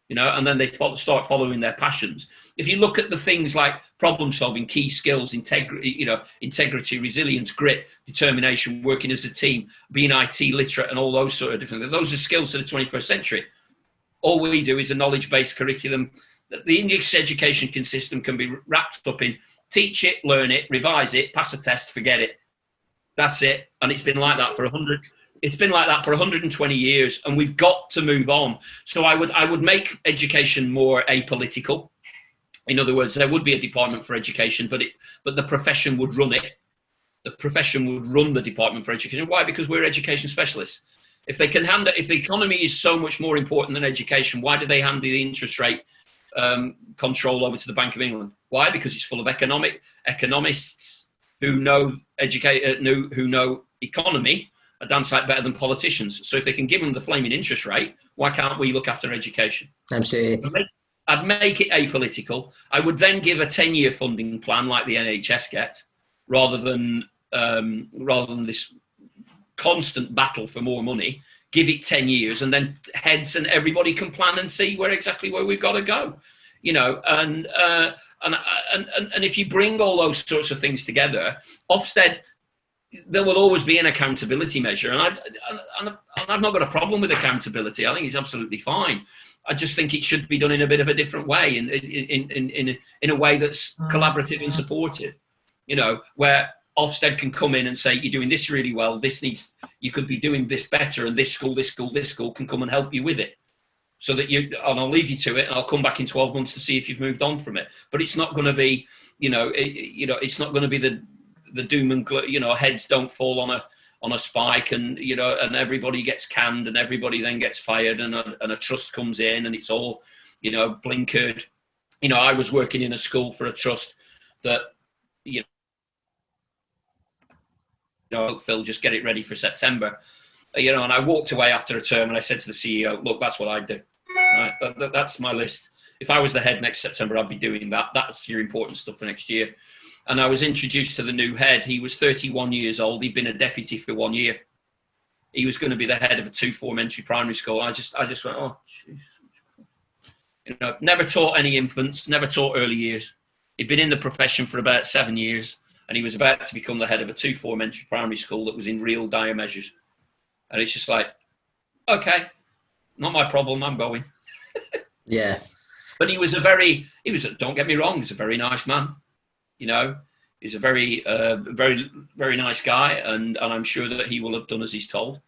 And then they start following their passions. If you look at the things like problem solving, key skills, integrity, resilience, grit, determination, working as a team, being IT literate, and all those sort of different things, those are skills of the 21st century. All we do is a knowledge-based curriculum. The English education system can be wrapped up in teach it, learn it, revise it, pass a test, forget it. That's it. And it's been like that for 120 years, and we've got to move on. So I would make education more apolitical. In other words, there would be a department for education, but the profession would run it. The profession would run the department for education. Why? Because we're education specialists. If they can handle, if the economy is so much more important than education, why do they hand the interest rate control over to the Bank of England? Why? Because it's full of economists who know who know economy a damn sight better than politicians. So if they can give them the flaming interest rate, why can't we look after education? Absolutely. I'd make it apolitical. I would then give a 10-year funding plan like the NHS gets, rather than this constant battle for more money. Give it 10 years, and then heads and everybody can plan and see exactly where we've got to go. You know, and if you bring all those sorts of things together, Ofsted, there will always be an accountability measure, and I've not got a problem with accountability. I think it's absolutely fine. I just think it should be done in a bit of a different way, in a way that's collaborative and supportive. You know, where Ofsted can come in and say, you're doing this really well, you could be doing this better, and this school can come and help you with it. So that and I'll leave you to it, and I'll come back in 12 months to see if you've moved on from it. But it's not going to be, it's not going to be the doom and gloom, heads don't fall on a spike, and, and everybody gets canned, and everybody then gets fired, and a trust comes in, and it's all, blinkered. I was working in a school for a trust that, Phil, just get it ready for September. And I walked away after a term, and I said to the CEO, look, that's what I'd do. Right? That's my list. If I was the head next September, I'd be doing that. That's your important stuff for next year. And I was introduced to the new head. He was 31 years old. He'd been a deputy for 1 year. He was going to be the head of a 2-form entry primary school. I just went, oh, Jesus. Never taught any infants, never taught early years. He'd been in the profession for about 7 years, and he was about to become the head of a 2-form entry primary school that was in real dire measures. And it's just like, okay, not my problem, I'm going. Yeah. But he was don't get me wrong, he's a very nice man. He's a very, very, very nice guy, and I'm sure that he will have done as he's told.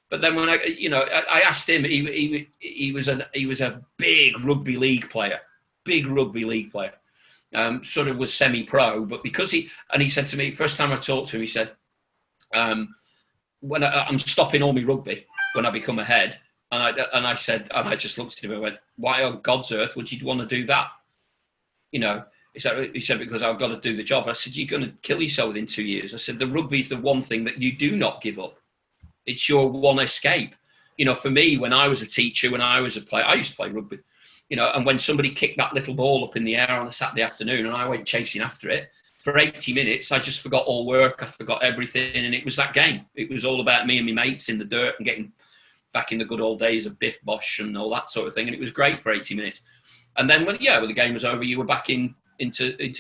But then when I asked him, he was a big rugby league player, sort of was semi-pro, but because he said to me, first time I talked to him, he said, when I'm stopping all my rugby when I become a head, and I just looked at him and went, why on God's earth would you want to do that? He said, because I've got to do the job. I said, you're going to kill yourself within 2 years. I said, the rugby is the one thing that you do not give up. It's your one escape. For me, when I was a teacher, when I was a player, I used to play rugby, and when somebody kicked that little ball up in the air on a Saturday afternoon and I went chasing after it, for 80 minutes, I just forgot all work. I forgot everything. And it was that game. It was all about me and my mates in the dirt and getting back in the good old days of Biff Bosh and all that sort of thing. And it was great for 80 minutes. And then when the game was over, you were back into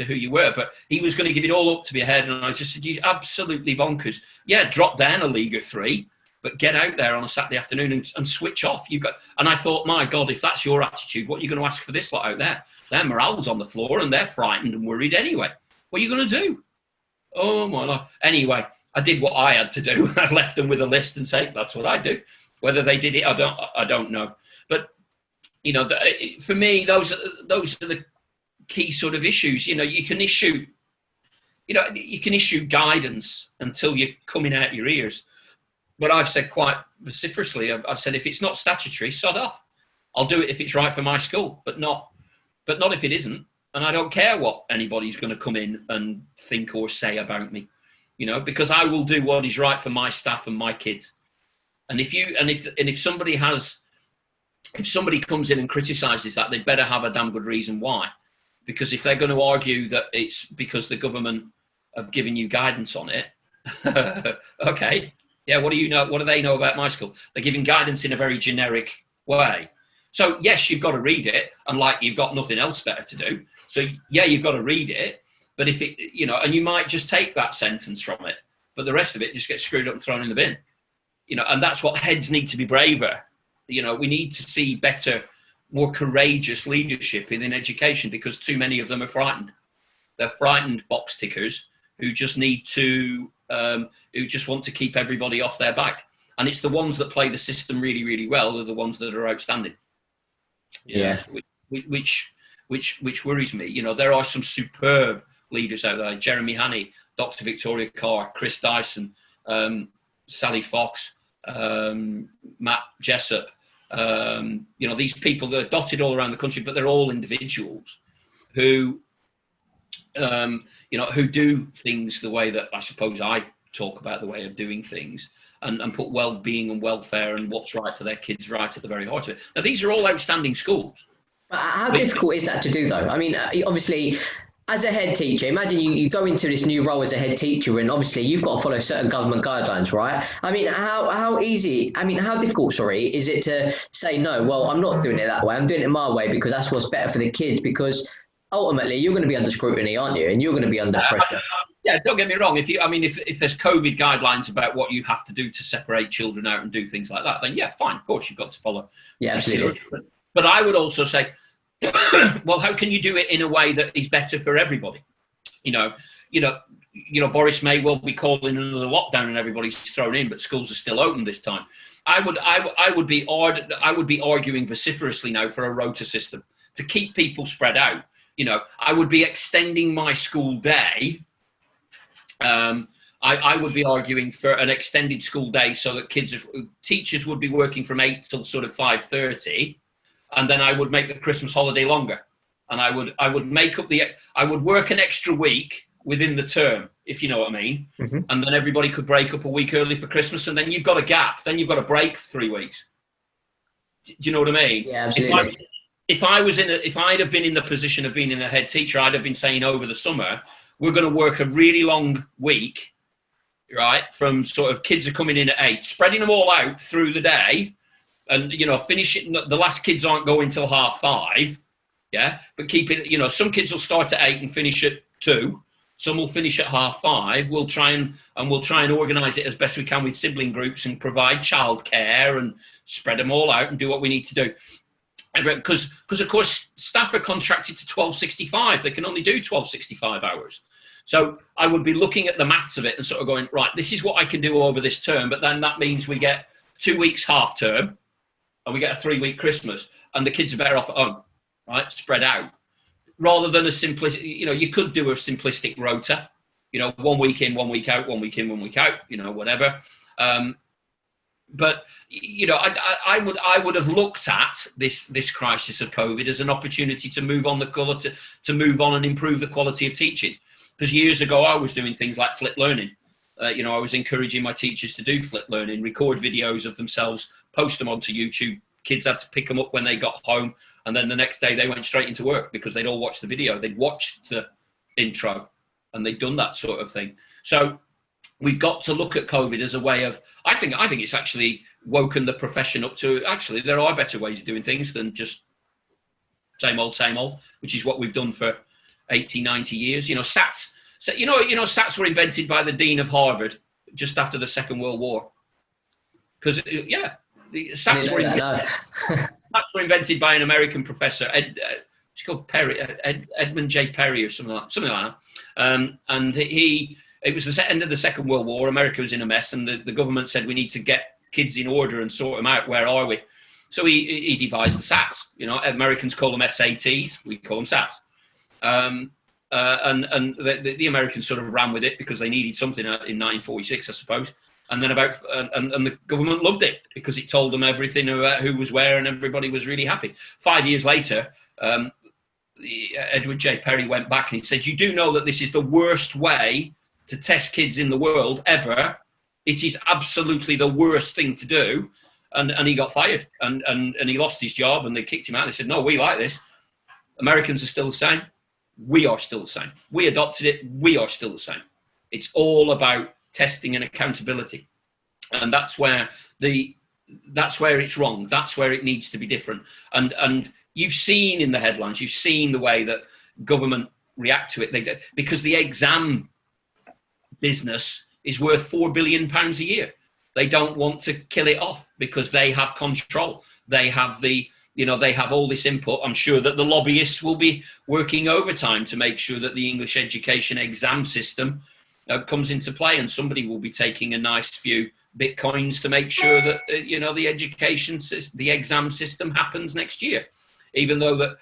who you were. But he was going to give it all up to be ahead. And I just said, you absolutely bonkers. Yeah, drop down a league of 3, but get out there on a Saturday afternoon and switch off. And I thought, my God, if that's your attitude, what are you going to ask for this lot out there? Their morale's on the floor and they're frightened and worried anyway. What are you going to do? Oh, my life. Anyway, I did what I had to do. I left them with a list and say, that's what I do. Whether they did it, I don't know. But, for me, those are the key sort of issues. You can issue guidance until you're coming out your ears. But I've said quite vociferously, I've said, if it's not statutory, sod off. I'll do it if it's right for my school, but not if it isn't. And I don't care what anybody's going to come in and think or say about me, because I will do what is right for my staff and my kids. And if somebody comes in and criticises that, they better have a damn good reason why. Because if they're going to argue that it's because the government have given you guidance on it, okay, yeah, what do you know? What do they know about my school? They're giving guidance in a very generic way. So yes, you've got to read it, and you've got nothing else better to do. So yeah, you've got to read it, but if it, and you might just take that sentence from it, but the rest of it just gets screwed up and thrown in the bin. And that's what heads need to be braver. We need to see better, more courageous leadership in education, because too many of them are frightened. They're frightened box tickers who just need to, who just want to keep everybody off their back. And it's the ones that play the system really, really well are the ones that are outstanding. Yeah. Which worries me. There are some superb leaders out there: Jeremy Hannay, Dr. Victoria Carr, Chris Dyson, Sally Fox, Matt Jessup, these people that are dotted all around the country, but they're all individuals who, who do things the way that I suppose I talk about the way of doing things, and put well-being and welfare and what's right for their kids right at the very heart of it. Now, these are all outstanding schools. How difficult is that to do, though? I mean, obviously, as a head teacher, imagine you go into this new role as a head teacher, and obviously you've got to follow certain government guidelines, right? I mean, how difficult, is it to say, no, well, I'm not doing it that way. I'm doing it my way because that's what's better for the kids, because ultimately you're going to be under scrutiny, aren't you? And you're going to be under pressure. Yeah, don't get me wrong. If there's COVID guidelines about what you have to do to separate children out and do things like that, then yeah, fine. Of course, you've got to follow. Yeah, absolutely. But I would also say, well, how can you do it in a way that is better for everybody? Boris may well be calling another lockdown and everybody's thrown in, but schools are still open this time. I would be arguing vociferously now for a rota system to keep people spread out. I would be extending my school day. I would be arguing for an extended school day so that teachers would be working from 8 till sort of 5:30, and then I would make the Christmas holiday longer, and I would work an extra week within the term, if you know what I mean, and then everybody could break up a week early for Christmas, and then you've got a gap, then you've got a break 3 weeks. Do you know what I mean? Yeah, absolutely. If I'd have been in the position of being a head teacher, I'd have been saying over the summer, we're going to work a really long week, right? From sort of kids are coming in at 8, spreading them all out through the day, and finishing. The last kids aren't going till 5:30, yeah. But keep it. Some kids will start at 8 and finish at 2. Some will finish at 5:30. We'll try and organise it as best we can with sibling groups and provide childcare and spread them all out and do what we need to do. Because of course staff are contracted to 12.65. They can only do 12.65 hours. So I would be looking at the maths of it and sort of going, right, this is what I can do over this term, but then that means we get 2 weeks half term and we get a 3-week Christmas, and the kids are better off at home, right? Spread out. Rather than a simplistic, you could do a simplistic rota, 1 week in, 1 week out, 1 week in, 1 week out, whatever. But I would have looked at this crisis of COVID as an opportunity to move on and improve the quality of teaching. Because years ago I was doing things like flip learning. I was encouraging my teachers to do flip learning, record videos of themselves, post them onto YouTube. Kids had to pick them up when they got home, and then the next day they went straight into work because they'd all watched the video. They'd watched the intro and they'd done that sort of thing. So we've got to look at COVID as a way of, I think it's actually woken the profession up to, actually, there are better ways of doing things than just same old, which is what we've done for 80, 90 years. SATs, SATs were invented by the Dean of Harvard just after the Second World War. Because, the SATs were invented by an American professor, he's called Edmund J. Perry or something like that. And it was the end of the Second World War. America was in a mess, and the government said, we need to get kids in order and sort them out. Where are we? So he devised the SATs. Americans call them SATs. We call them SATs. And the Americans sort of ran with it because they needed something in 1946, I suppose. And then and the government loved it because it told them everything about who was where, and everybody was really happy. 5 years later, Edward J. Perry went back and he said, you do know that this is the worst way to test kids in the world ever. It is absolutely the worst thing to do. And he got fired and he lost his job, and they kicked him out. They said, no, we like this. Americans are still the same. We are still the same. We adopted it. We are still the same. It's all about testing and accountability. And that's where it's wrong. That's where it needs to be different. And you've seen in the headlines, you've seen the way that government react to it. Because the exam business is worth £4 billion a year. They don't want to kill it off because they have control. They have they have all this input. I'm sure that the lobbyists will be working overtime to make sure that the English education exam system comes into play, and somebody will be taking a nice few bitcoins to make sure that the exam system happens next year. Even though that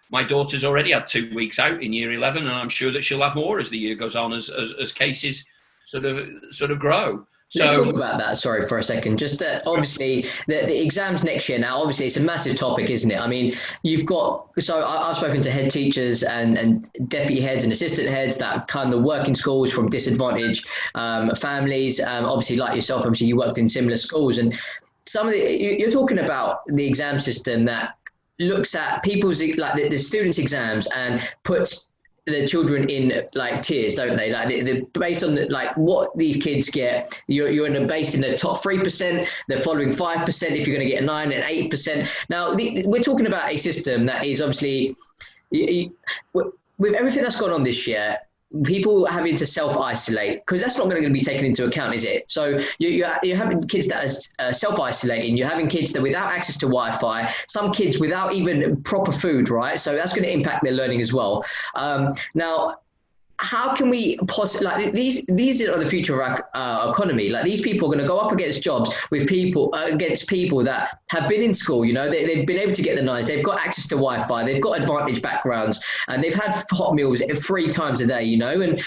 my daughter's already had 2 weeks out in year 11, and I'm sure that she'll have more as the year goes on, as cases sort of grow. Let's So talk about that. Sorry for a second. Just obviously the exams next year. Now, obviously, it's a massive topic, isn't it? I mean, you've got I've spoken to head teachers and deputy heads and assistant heads that kind of work in schools from disadvantaged families. Obviously, like yourself, obviously you worked in similar schools, and some of you're talking about the exam system that looks at people's like the students' exams and puts the children in like tiers, don't they? Like based on like what these kids get, you're based in the top 3%. They're following 5% if you're going to get 9 and 8%. Now we're talking about a system that is obviously with everything that's gone on this year. People having to self-isolate because that's not going to be taken into account, is it? So you're having kids that are self-isolating. You're having kids that without access to Wi-Fi. Some kids without even proper food, right? So that's going to impact their learning as well. Now, how can we possibly like these are the future of our economy? Like these people are going to go up against jobs with people against people that have been in school. You know, they've been able to get the nines. They've got access to Wi-Fi. They've got advantage backgrounds, and they've had hot meals 3 times a day. You know, and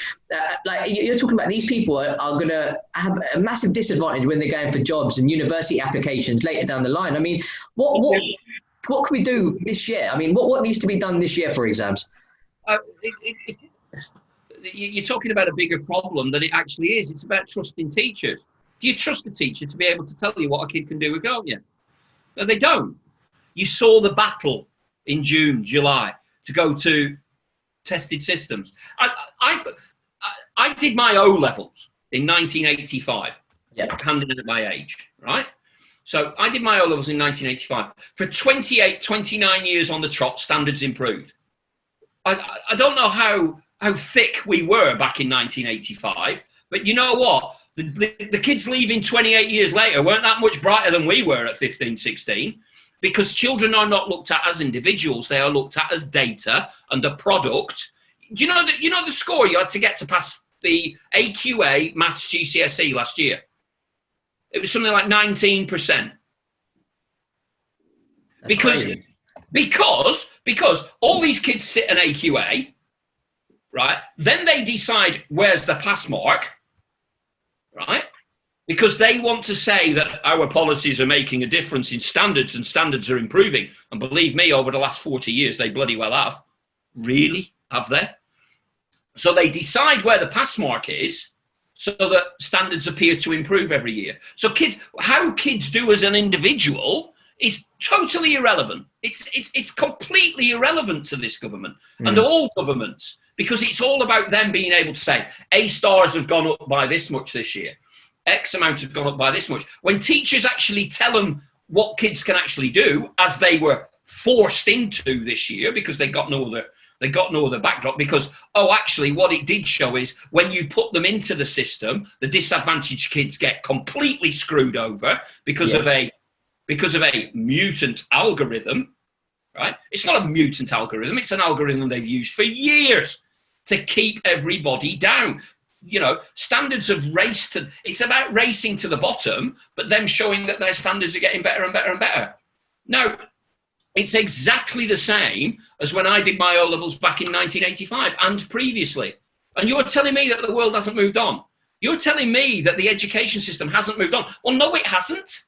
like you're talking about, these people are going to have a massive disadvantage when they're going for jobs and university applications later down the line. I mean, what can we do this year? I mean, what needs to be done this year for exams? You're talking about a bigger problem than it actually is. It's about trusting teachers. Do you trust a teacher to be able to tell you what a kid can do or can't you? No, they don't. You saw the battle in June, July to go to tested systems. I did my O levels in 1985. Yeah, handing at my age, right? So I did my O levels in 1985. For 29 years on the trot, standards improved. I don't know how thick we were back in 1985, but you know what? The kids leaving 28 years later weren't that much brighter than we were at 15, 16, because children are not looked at as individuals. They are looked at as data and a product. Do you know the score you had to get to pass the AQA Maths GCSE last year? It was something like 19%. Because all these kids sit an AQA, right? Then they decide where's the pass mark, right? Because they want to say that our policies are making a difference in standards and standards are improving. And believe me, over the last 40 years, they bloody well have. Really? Have they? So they decide where the pass mark is so that standards appear to improve every year. So how kids do as an individual is totally irrelevant. It's completely irrelevant to this government and all governments, because it's all about them being able to say, A stars have gone up by this much this year. X amount have gone up by this much. When teachers actually tell them what kids can actually do, as they were forced into this year because they got no other backdrop, because, actually what it did show is when you put them into the system, the disadvantaged kids get completely screwed over because of a mutant algorithm, right? It's not a mutant algorithm. It's an algorithm they've used for years to keep everybody down. You know, standards have raced. It's about racing to the bottom, but them showing that their standards are getting better and better and better. Now, it's exactly the same as when I did my O-levels back in 1985 and previously. And you're telling me that the world hasn't moved on. You're telling me that the education system hasn't moved on. Well, no, it hasn't.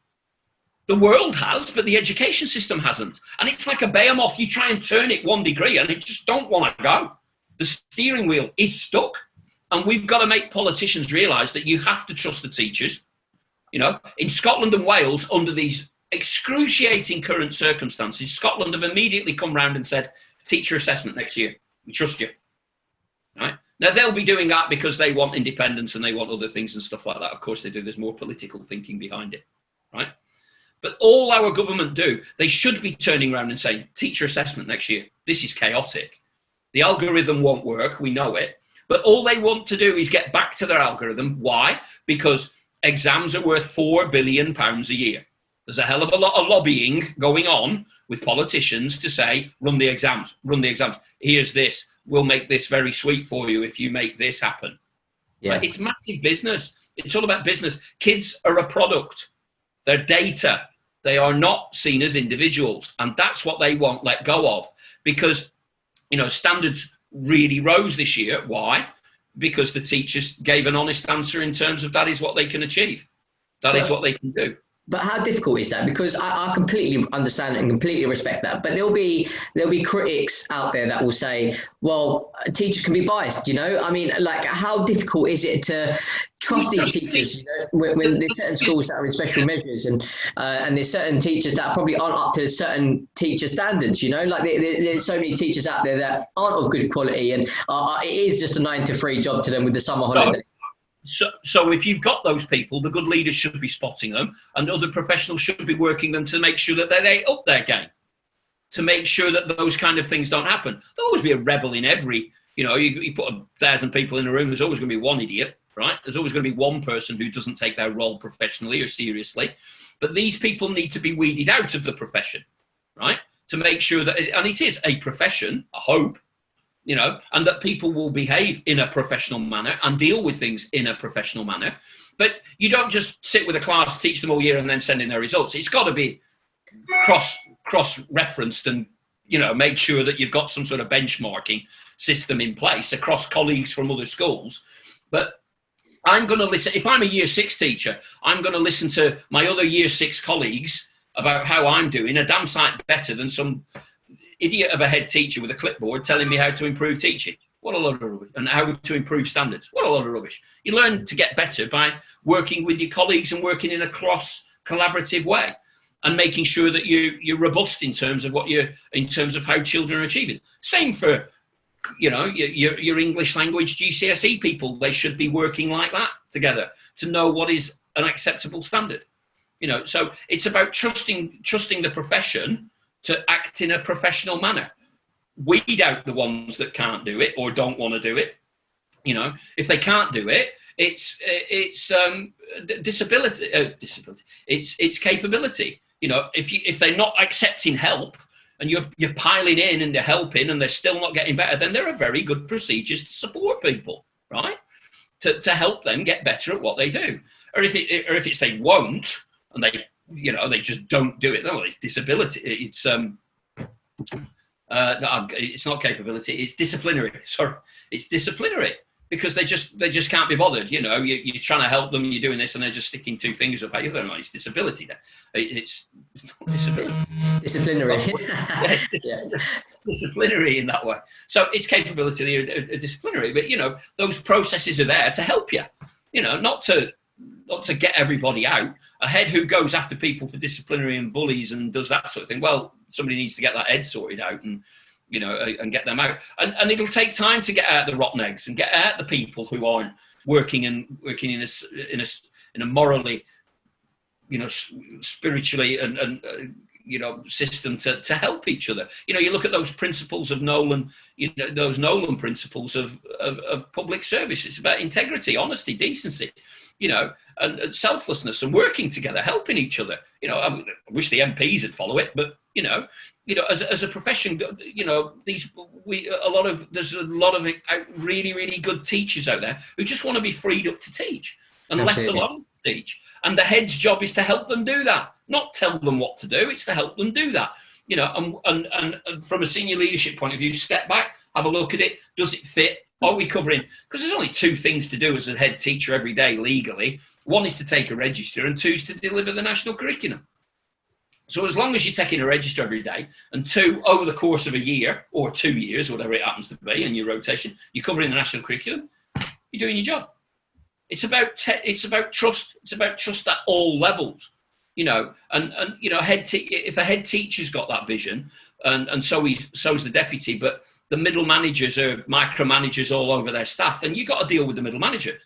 The world has, but the education system hasn't. And it's like a behemoth. You try and turn it 1 degree and it just don't want to go. The steering wheel is stuck. And we've got to make politicians realise that you have to trust the teachers. You know, in Scotland and Wales, under these excruciating current circumstances, Scotland have immediately come round and said, teacher assessment next year. We trust you. Right? Now, they'll be doing that because they want independence and they want other things and stuff like that. Of course they do. There's more political thinking behind it. Right? But all our government do, they should be turning around and saying, teacher assessment next year. This is chaotic. The algorithm won't work. We know it. But all they want to do is get back to their algorithm. Why? Because exams are worth £4 billion a year. There's a hell of a lot of lobbying going on with politicians to say, run the exams, run the exams. Here's this. We'll make this very sweet for you if you make this happen. Yeah. Right? It's massive business. It's all about business. Kids are a product. They're data. They are not seen as individuals. And that's what they won't let go of. Because, you know, standards really rose this year. Why? because the teachers gave an honest answer in terms of that is what they can achieve. That is what they can do. But how difficult is that? Because I completely understand and completely respect that. But there'll be critics out there that will say, well, teachers can be biased, you know? I mean, like, how difficult is it to trust these teachers, you know, when there's certain schools that are in special measures and there's certain teachers that probably aren't up to certain teacher standards, you know? Like, there's so many teachers out there that aren't of good quality, and it is just a 9 to 3 job to them with the summer holiday. So if you've got those people, the good leaders should be spotting them, and other professionals should be working them to make sure that they up their game, to make sure that those kind of things don't happen. There'll always be a rebel in every, you know, you put 1,000 people in a room, there's always going to be one idiot, right? There's always going to be one person who doesn't take their role professionally or seriously. But these people need to be weeded out of the profession, right? To make sure that, and it is a profession, I hope, you know, and that people will behave in a professional manner and deal with things in a professional manner. But you don't just sit with a class, teach them all year and then send in their results. It's got to be cross-referenced and, you know, make sure that you've got some sort of benchmarking system in place across colleagues from other schools. But I'm going to listen, if I'm a year 6 teacher, I'm going to listen to my other year 6 colleagues about how I'm doing a damn sight better than some idiot of a head teacher with a clipboard telling me how to improve teaching. What a lot of rubbish. And how to improve standards. What a lot of rubbish. You learn to get better by working with your colleagues and working in a cross-collaborative way and making sure that you're robust in terms of in terms of how children are achieving. Same for, you know, your English language GCSE people. They should be working like that together to know what is an acceptable standard. You know, so it's about trusting the profession to act in a professional manner. Weed out the ones that can't do it or don't want to do it. You know, if they can't do it, it's disability. It's capability. You know, if they're not accepting help and you're piling in and they're helping and they're still not getting better, then there are very good procedures to support people, right? To help them get better at what they do. Or if it's they won't and they, you know, they just don't do it. No, it's disability. It's not capability. It's disciplinary. Sorry, it's disciplinary because they just can't be bothered. You know, you're trying to help them. You're doing this, and they're just sticking 2 fingers up at you. No, it's disability. There, it's disability. Disciplinary. Yeah, it's disciplinary in that way. So it's capability, disciplinary. But you know, those processes are there to help you. You know, not to get everybody out. A head who goes after people for disciplinary and bullies and does that sort of thing, well, somebody needs to get that head sorted out and, you know, and get them out. And it'll take time to get out the rotten eggs and get out the people who aren't working in a morally, you know, spiritually and you know, system to help each other. You know, you look at those principles of Nolan, you know, those Nolan principles of public service. It's about integrity, honesty, decency, you know, and selflessness and working together, helping each other. You know, I wish the MPs would follow it, but you know, as a profession, you know, there's a lot of really, really good teachers out there who just want to be freed up to teach and Absolutely. left alone to teach. And the head's job is to help them do that, not tell them what to do. It's to help them do that. You know, and from a senior leadership point of view, step back, have a look at it. Does it fit? Are we covering? Because there's only 2 things to do as a head teacher every day legally. 1 is to take a register and 2 is to deliver the national curriculum. So as long as you're taking a register every day, and 2, over the course of a year or 2 years, whatever it happens to be in your rotation, you're covering the national curriculum, you're doing your job. It's about trust. It's about trust at all levels, you know. And you know, if a head teacher's got that vision, and so's the deputy, but the middle managers are micromanagers all over their staff, then you got to deal with the middle managers.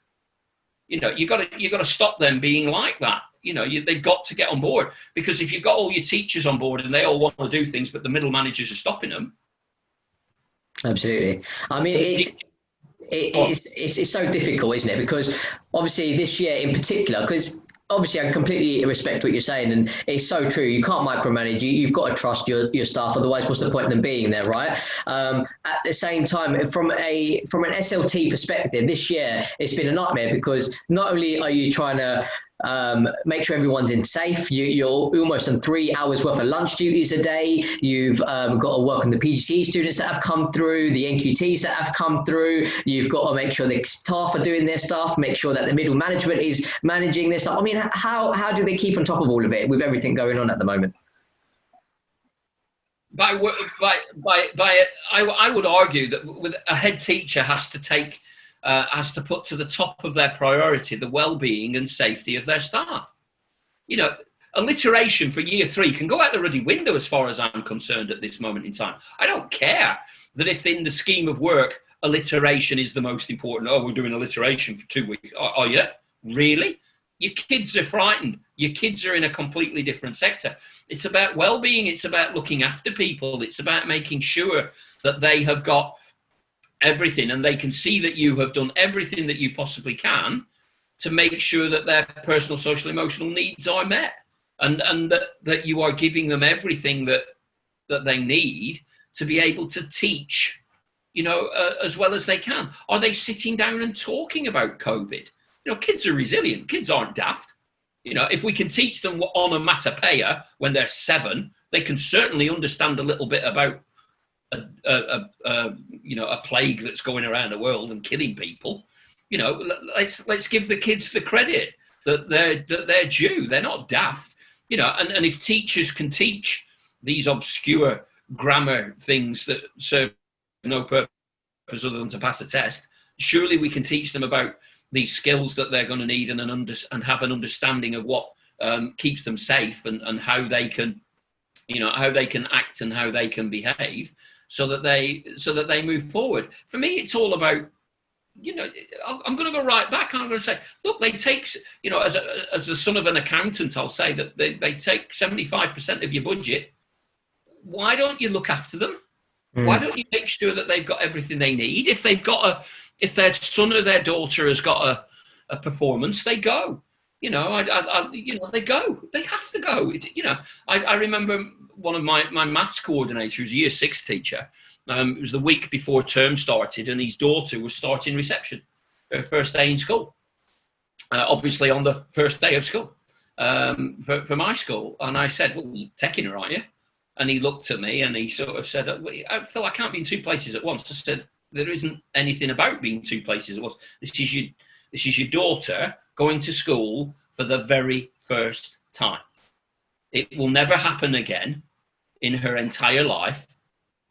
You know, you got to stop them being like that. You know, they've got to get on board, because if you've got all your teachers on board and they all want to do things, but the middle managers are stopping them. Absolutely. I mean, it's so difficult, isn't it? Because obviously this year in particular, because obviously I completely respect what you're saying, and it's so true. You can't micromanage. You've got to trust your staff. Otherwise, what's the point in them being there, right? At the same time, from an SLT perspective, this year it's been a nightmare, because not only are you trying to make sure everyone's in safe. You're almost on 3 hours worth of lunch duties a day. You've got to work on the PGCE students that have come through, the NQTs that have come through. You've got to make sure the staff are doing their stuff, make sure that the middle management is managing this stuff. I mean, how do they keep on top of all of it with everything going on at the moment? I would argue that with a head teacher has to put to the top of their priority the well-being and safety of their staff. You know, alliteration for year 3 can go out the ruddy window as far as I'm concerned at this moment in time. I don't care that if in the scheme of work, alliteration is the most important. Oh, we're doing alliteration for 2 weeks. Oh yeah? Really? Your kids are frightened. Your kids are in a completely different sector. It's about well-being. It's about looking after people. It's about making sure that they have got everything and they can see that you have done everything that you possibly can to make sure that their personal, social, emotional needs are met, and that you are giving them everything that they need to be able to teach, as well as they can. Are they sitting down and talking about COVID? Kids are resilient. Kids aren't daft. If we can teach them onomatopoeia when they're 7, they can certainly understand a little bit about a plague that's going around the world and killing people. Let's give the kids the credit that they're due. They're not daft. And if teachers can teach these obscure grammar things that serve no purpose other than to pass a test, surely we can teach them about these skills that they're going to need and have an understanding of what keeps them safe and how they can, how they can act and how they can behave so that they move forward. For me, it's all about, I'm going to go right back and I'm going to say, look, they take, as the son of an accountant, I'll say that they take 75% of your budget. Why don't you look after them? Why don't you make sure that they've got everything they need? If their son or their daughter has got a performance, they go. They go. They have to go. I remember one of my maths coordinator, who's a year 6 teacher. It was the week before term started, and his daughter was starting reception, her first day in school. Obviously, on the first day of school for my school, and I said, "Well, you're taking her, aren't you?" And he looked at me and he sort of said, "Phil, I can't be in 2 places at once." I said, "There isn't anything about being 2 places at once. This is your daughter going to school for the very first time. It will never happen again in her entire life,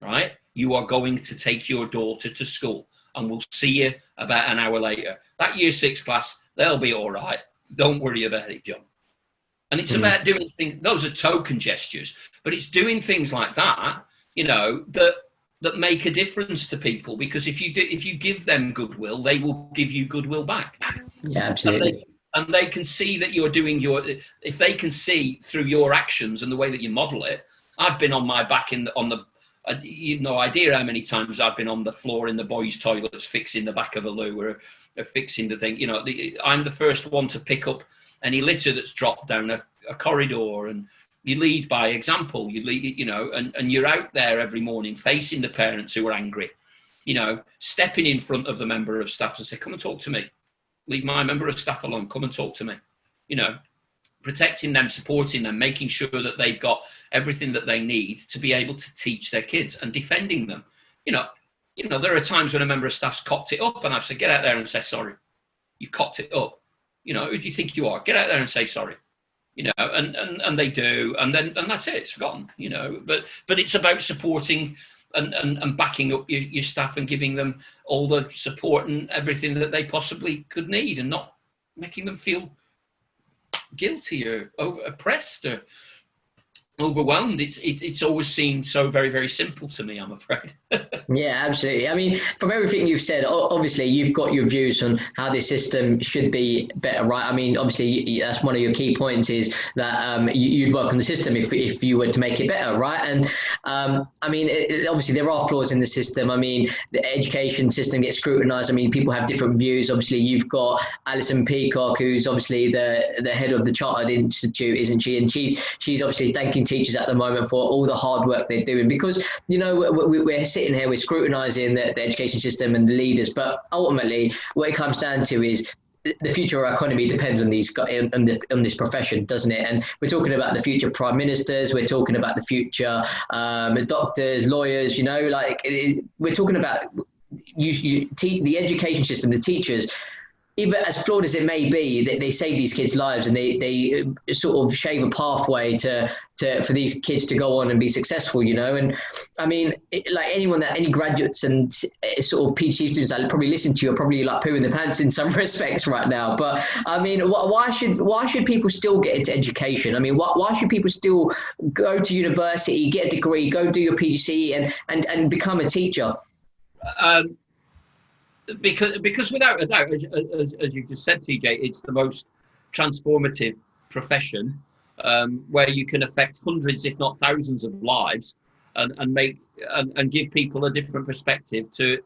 right? You are going to take your daughter to school and we'll see you about an hour later. That year 6 class, they'll be all right. Don't worry about it, John." And it's about doing things, those are token gestures, but it's doing things like that, that make a difference to people, because if you give them goodwill, they will give you goodwill back. Yeah, absolutely. And they can see that you're doing if they can see through your actions and the way that you model it. I've been on my back you've no idea how many times I've been on the floor in the boys' toilets fixing the back of a loo or fixing the thing. I'm the first one to pick up any litter that's dropped down a corridor, and you lead by example. You lead, and you're out there every morning facing the parents who are angry, stepping in front of the member of staff and say, "Come and talk to me. Leave my member of staff alone. Come and talk to me." Protecting them, supporting them, making sure that they've got everything that they need to be able to teach their kids, and defending them. There are times when a member of staff's cocked it up and I've said, "Get out there and say sorry. You've cocked it up. Who do you think you are? Get out there and say sorry." And they do, and that's it. It's forgotten. But it's about supporting and backing up your staff and giving them all the support and everything that they possibly could need, and not making them feel guilty or oppressed or overwhelmed. It's always seemed so very, very simple to me, I'm afraid. Yeah, absolutely. I mean, from everything you've said, obviously you've got your views on how this system should be better, right? I mean, obviously that's one of your key points, is that you'd work on the system if you were to make it better, right? And I mean, obviously there are flaws in the system. I mean, the education system gets scrutinised. I mean, people have different views. Obviously, you've got Alison Peacock, who's obviously the head of the Chartered Institute, isn't she? And she's obviously thanking teachers at the moment for all the hard work they're doing, because we're sitting here, we're scrutinising the education system and the leaders, but ultimately what it comes down to is the future of our economy depends on on this profession, doesn't it? And we're talking about the future prime ministers, we're talking about the future doctors, lawyers. We're talking about the education system, the teachers. Even as flawed as it may be, they save these kids' lives, and they sort of shave a pathway for these kids to go on and be successful, And I mean, any graduates and sort of PhD students that probably listen to you are probably like pooing their pants in some respects right now. But I mean, why should people still get into education? I mean, why should people still go to university, get a degree, go do your PhD, and become a teacher? Because without a doubt, as you just said, TJ, it's the most transformative profession, where you can affect hundreds, if not thousands, of lives, and make and give people a different perspective to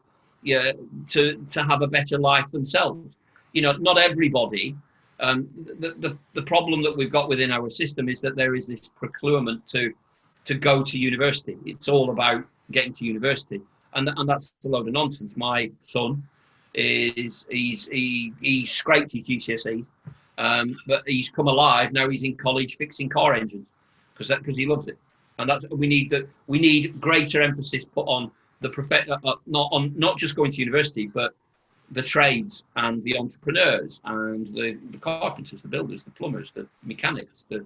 have a better life themselves. Not everybody. The problem that we've got within our system is that there is this procurement to go to university. It's all about getting to university. And that's a load of nonsense. My son he scraped his GCSE, but he's come alive now. He's in college fixing car engines because he loves it. And we need greater emphasis put on the not just going to university, but the trades and the entrepreneurs and the carpenters, the builders, the plumbers, the mechanics, the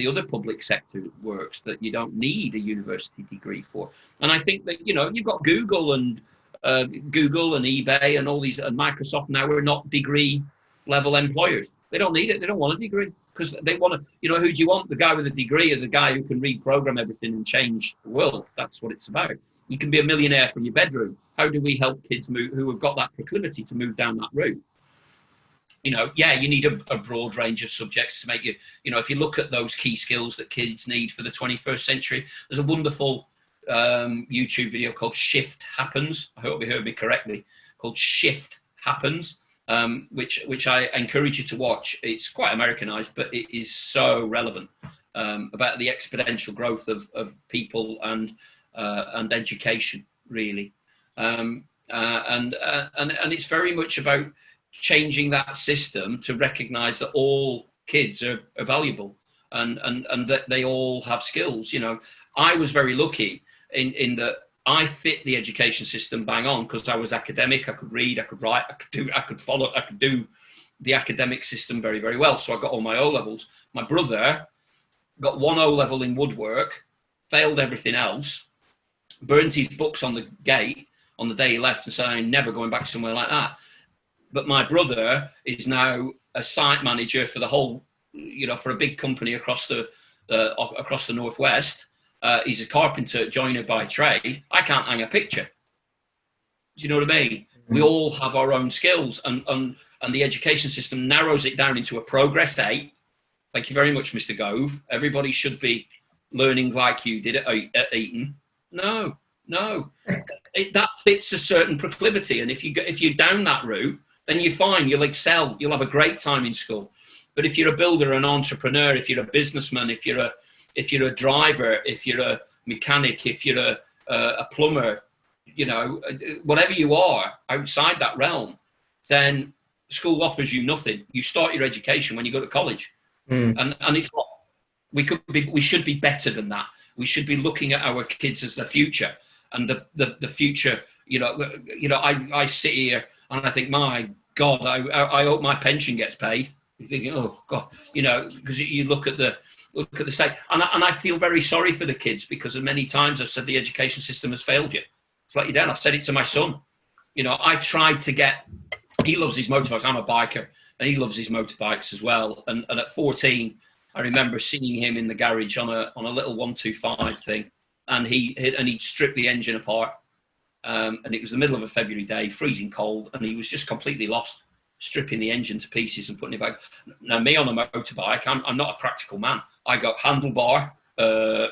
other public sector works that you don't need a university degree for. And I think that you've got Google and eBay and all these, and Microsoft now are not degree level employers. They don't need it. They don't want a degree because they want to. Who do you want? The guy with a degree or the guy who can reprogram everything and change the world? That's what it's about. You can be a millionaire from your bedroom. How do we help kids who have got that proclivity to move down that route? You need a broad range of subjects to make you, if you look at those key skills that kids need for the 21st century, there's a wonderful YouTube video called Shift Happens. I hope you heard me correctly, called Shift Happens, which I encourage you to watch. It's quite Americanized, but it is so relevant about the exponential growth of people and education, really. And it's very much about changing that system to recognize that all kids are valuable and that they all have skills. I was very lucky in that I fit the education system bang on because I was academic. I could read, I could write, I could do the academic system very, very well. So I got all my O levels. My brother got one O level in woodwork, failed everything else, burnt his books on the gate on the day he left and said, I'm never going back somewhere like that. But my brother is now a site manager for the whole, for a big company across the Northwest. He's a carpenter joiner by trade. I can't hang a picture. Do you know what I mean? Mm-hmm. We all have our own skills, and the education system narrows it down into a progress 8. Thank you very much, Mr. Gove. Everybody should be learning like you did at Eton. No. That fits a certain proclivity, and if you're down that route, then you're fine. You'll excel. You'll have a great time in school. But if you're a builder, an entrepreneur, if you're a businessman, if you're a driver, if you're a mechanic, if you're a plumber, whatever you are outside that realm, then school offers you nothing. You start your education when you go to college, and it's not. We should be better than that. We should be looking at our kids as the future, and the future. I sit here and I think, my God, I hope my pension gets paid. You're thinking, oh God, because you look at the state, and I feel very sorry for the kids because many times I've said the education system has failed you. It's let you down. I've said it to my son. I tried to get. He loves his motorbikes. I'm a biker, and he loves his motorbikes as well. And at 14, I remember seeing him in the garage on a little 125 thing, and he'd stripped the engine apart. And it was the middle of a February day, freezing cold, and he was just completely lost, stripping the engine to pieces and putting it back. Now, me on a motorbike, I'm not a practical man. I got handlebar,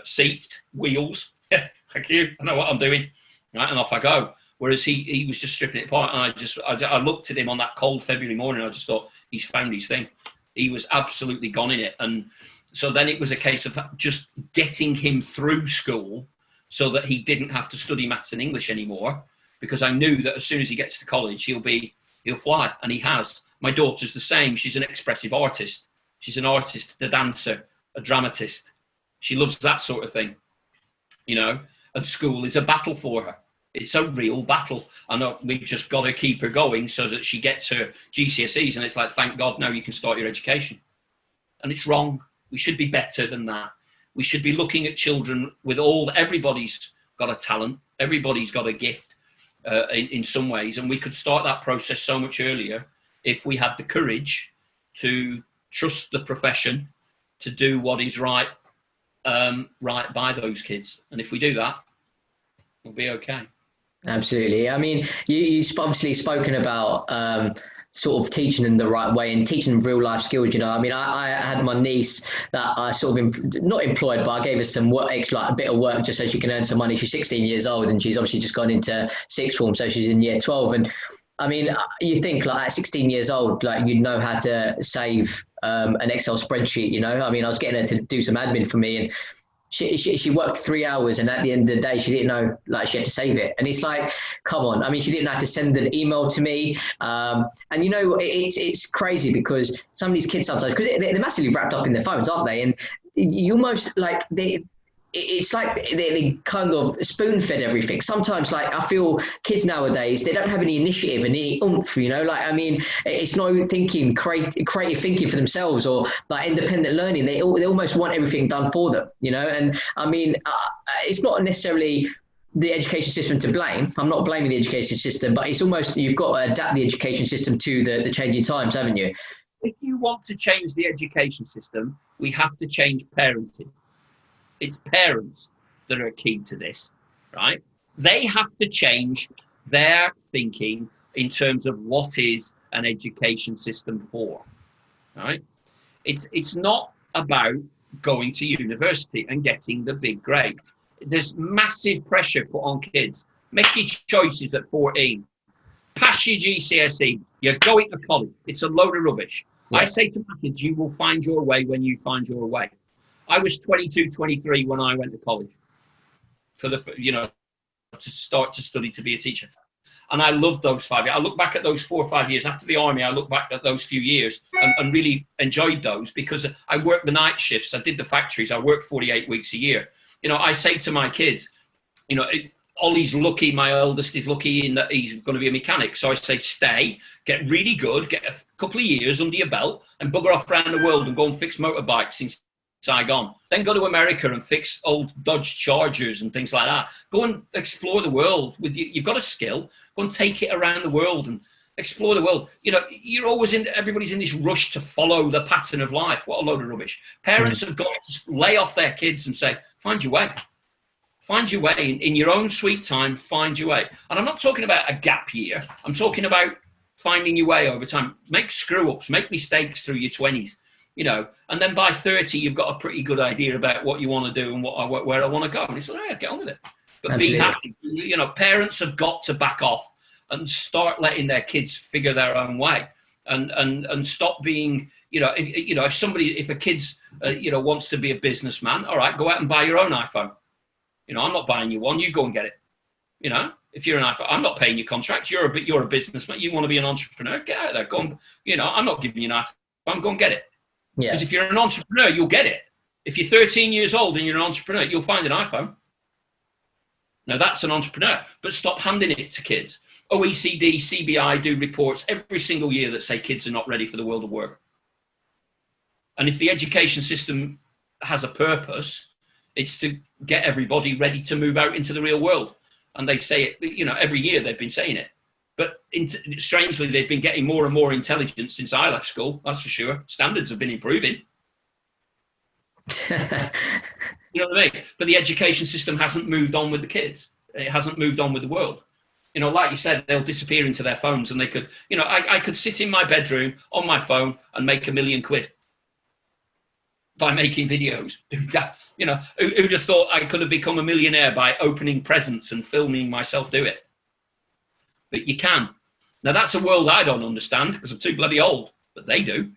seat, wheels. Yeah, thank you. I know what I'm doing. Right, and off I go. Whereas he was just stripping it apart, and I looked at him on that cold February morning. I just thought, he's found his thing. He was absolutely gone in it. And so then it was a case of just getting him through school so that he didn't have to study maths and English anymore, because I knew that as soon as he gets to college, he'll be He'll fly, and he has. My daughter's the same. She's an expressive artist. She's an artist, a dancer, a dramatist. She loves that sort of thing, you know, and school is a battle for her. It's a real battle. I know we've just got to keep her going so that she gets her GCSEs, and it's like, thank God, now you can start your education. And it's wrong. We should be better than that. We should be looking at children with everybody's got a talent. Everybody's got a gift in some ways. And we could start that process so much earlier if we had the courage to trust the profession to do what is right by those kids. And if we do that, we'll be okay. Absolutely. I mean, you've obviously spoken about sort of teaching in the right way and teaching real life skills. You know, I mean, I had my niece that I sort of not employed, but I gave her some work, like a bit of work, just so she can earn some money. She's 16 years old, and she's obviously just gone into sixth form, so she's in year 12. And I mean, you think like at 16 years old, like you'd know how to save an Excel spreadsheet. You know, I mean, I was getting her to do some admin for me, and she worked 3 hours, and at the end of the day, she didn't know, like, she had to save it. And it's like, come on. I mean, she didn't have to send an email to me. And, you know, it's crazy because some of these kids sometimes, because they're massively wrapped up in their phones, aren't they? And you almost, like, it's like they kind of spoon-fed everything. Sometimes, like, I feel kids nowadays, they don't have any initiative and any oomph, you know? Like, I mean, it's no thinking, creative thinking for themselves, or like independent learning. They almost want everything done for them, you know? And I mean, it's not necessarily the education system to blame. I'm not blaming the education system, but it's almost, you've got to adapt the education system to the changing times, haven't you? If you want to change the education system, we have to change parenting. It's parents that are key to this, right? They have to change their thinking in terms of what is an education system for, right? It's not about going to university and getting the big grades. There's massive pressure put on kids. Make your choices at 14. Pass your GCSE. You're going to college. It's a load of rubbish. Yeah. I say to my kids, you will find your way when you find your way. I was 22, 23 when I went to college to start to study to be a teacher. And I loved those 5 years. I look back at those 4 or 5 years after the army. I look back at those few years and really enjoyed those because I worked the night shifts. I did the factories. I worked 48 weeks a year. You know, I say to my kids, you know, Ollie's lucky, my eldest is lucky in that he's going to be a mechanic. So I say, stay, get really good, get a couple of years under your belt and bugger off around the world and go and fix motorbikes in Saigon. Then go to America and fix old Dodge Chargers and things like that. Go and explore the world. You've got a skill. Go and take it around the world and explore the world. You know, everybody's in this rush to follow the pattern of life. What a load of rubbish. Parents have got to lay off their kids and say, find your way. Find your way in your own sweet time. Find your way. And I'm not talking about a gap year. I'm talking about finding your way over time. Make screw-ups, make mistakes through your 20s, you know, and then by 30, you've got a pretty good idea about what you want to do and where I want to go. And it's like, yeah, get on with it. But Absolutely. Be happy. You know, parents have got to back off and start letting their kids figure their own way and stop being, if a kid's, wants to be a businessman, all right, go out and buy your own iPhone. You know, I'm not buying you one. You go and get it. You know, if you're an iPhone, I'm not paying your contract. You're a businessman. You want to be an entrepreneur? Get out there. Go and, I'm not giving you an iPhone. Go and get it. Because if you're an entrepreneur, you'll get it. If you're 13 years old and you're an entrepreneur, you'll find an iPhone. Now, that's an entrepreneur. But stop handing it to kids. OECD, CBI do reports every single year that say kids are not ready for the world of work. And if the education system has a purpose, it's to get everybody ready to move out into the real world. And they say it, every year they've been saying it. But strangely, they've been getting more and more intelligent since I left school, that's for sure. Standards have been improving. You know what I mean? But the education system hasn't moved on with the kids. It hasn't moved on with the world. You know, like you said, they'll disappear into their phones and they could, I could sit in my bedroom on my phone and make £1 million by making videos. Who'd have thought I could have become a millionaire by opening presents and filming myself do it? But you can. Now, that's a world I don't understand because I'm too bloody old, but they do.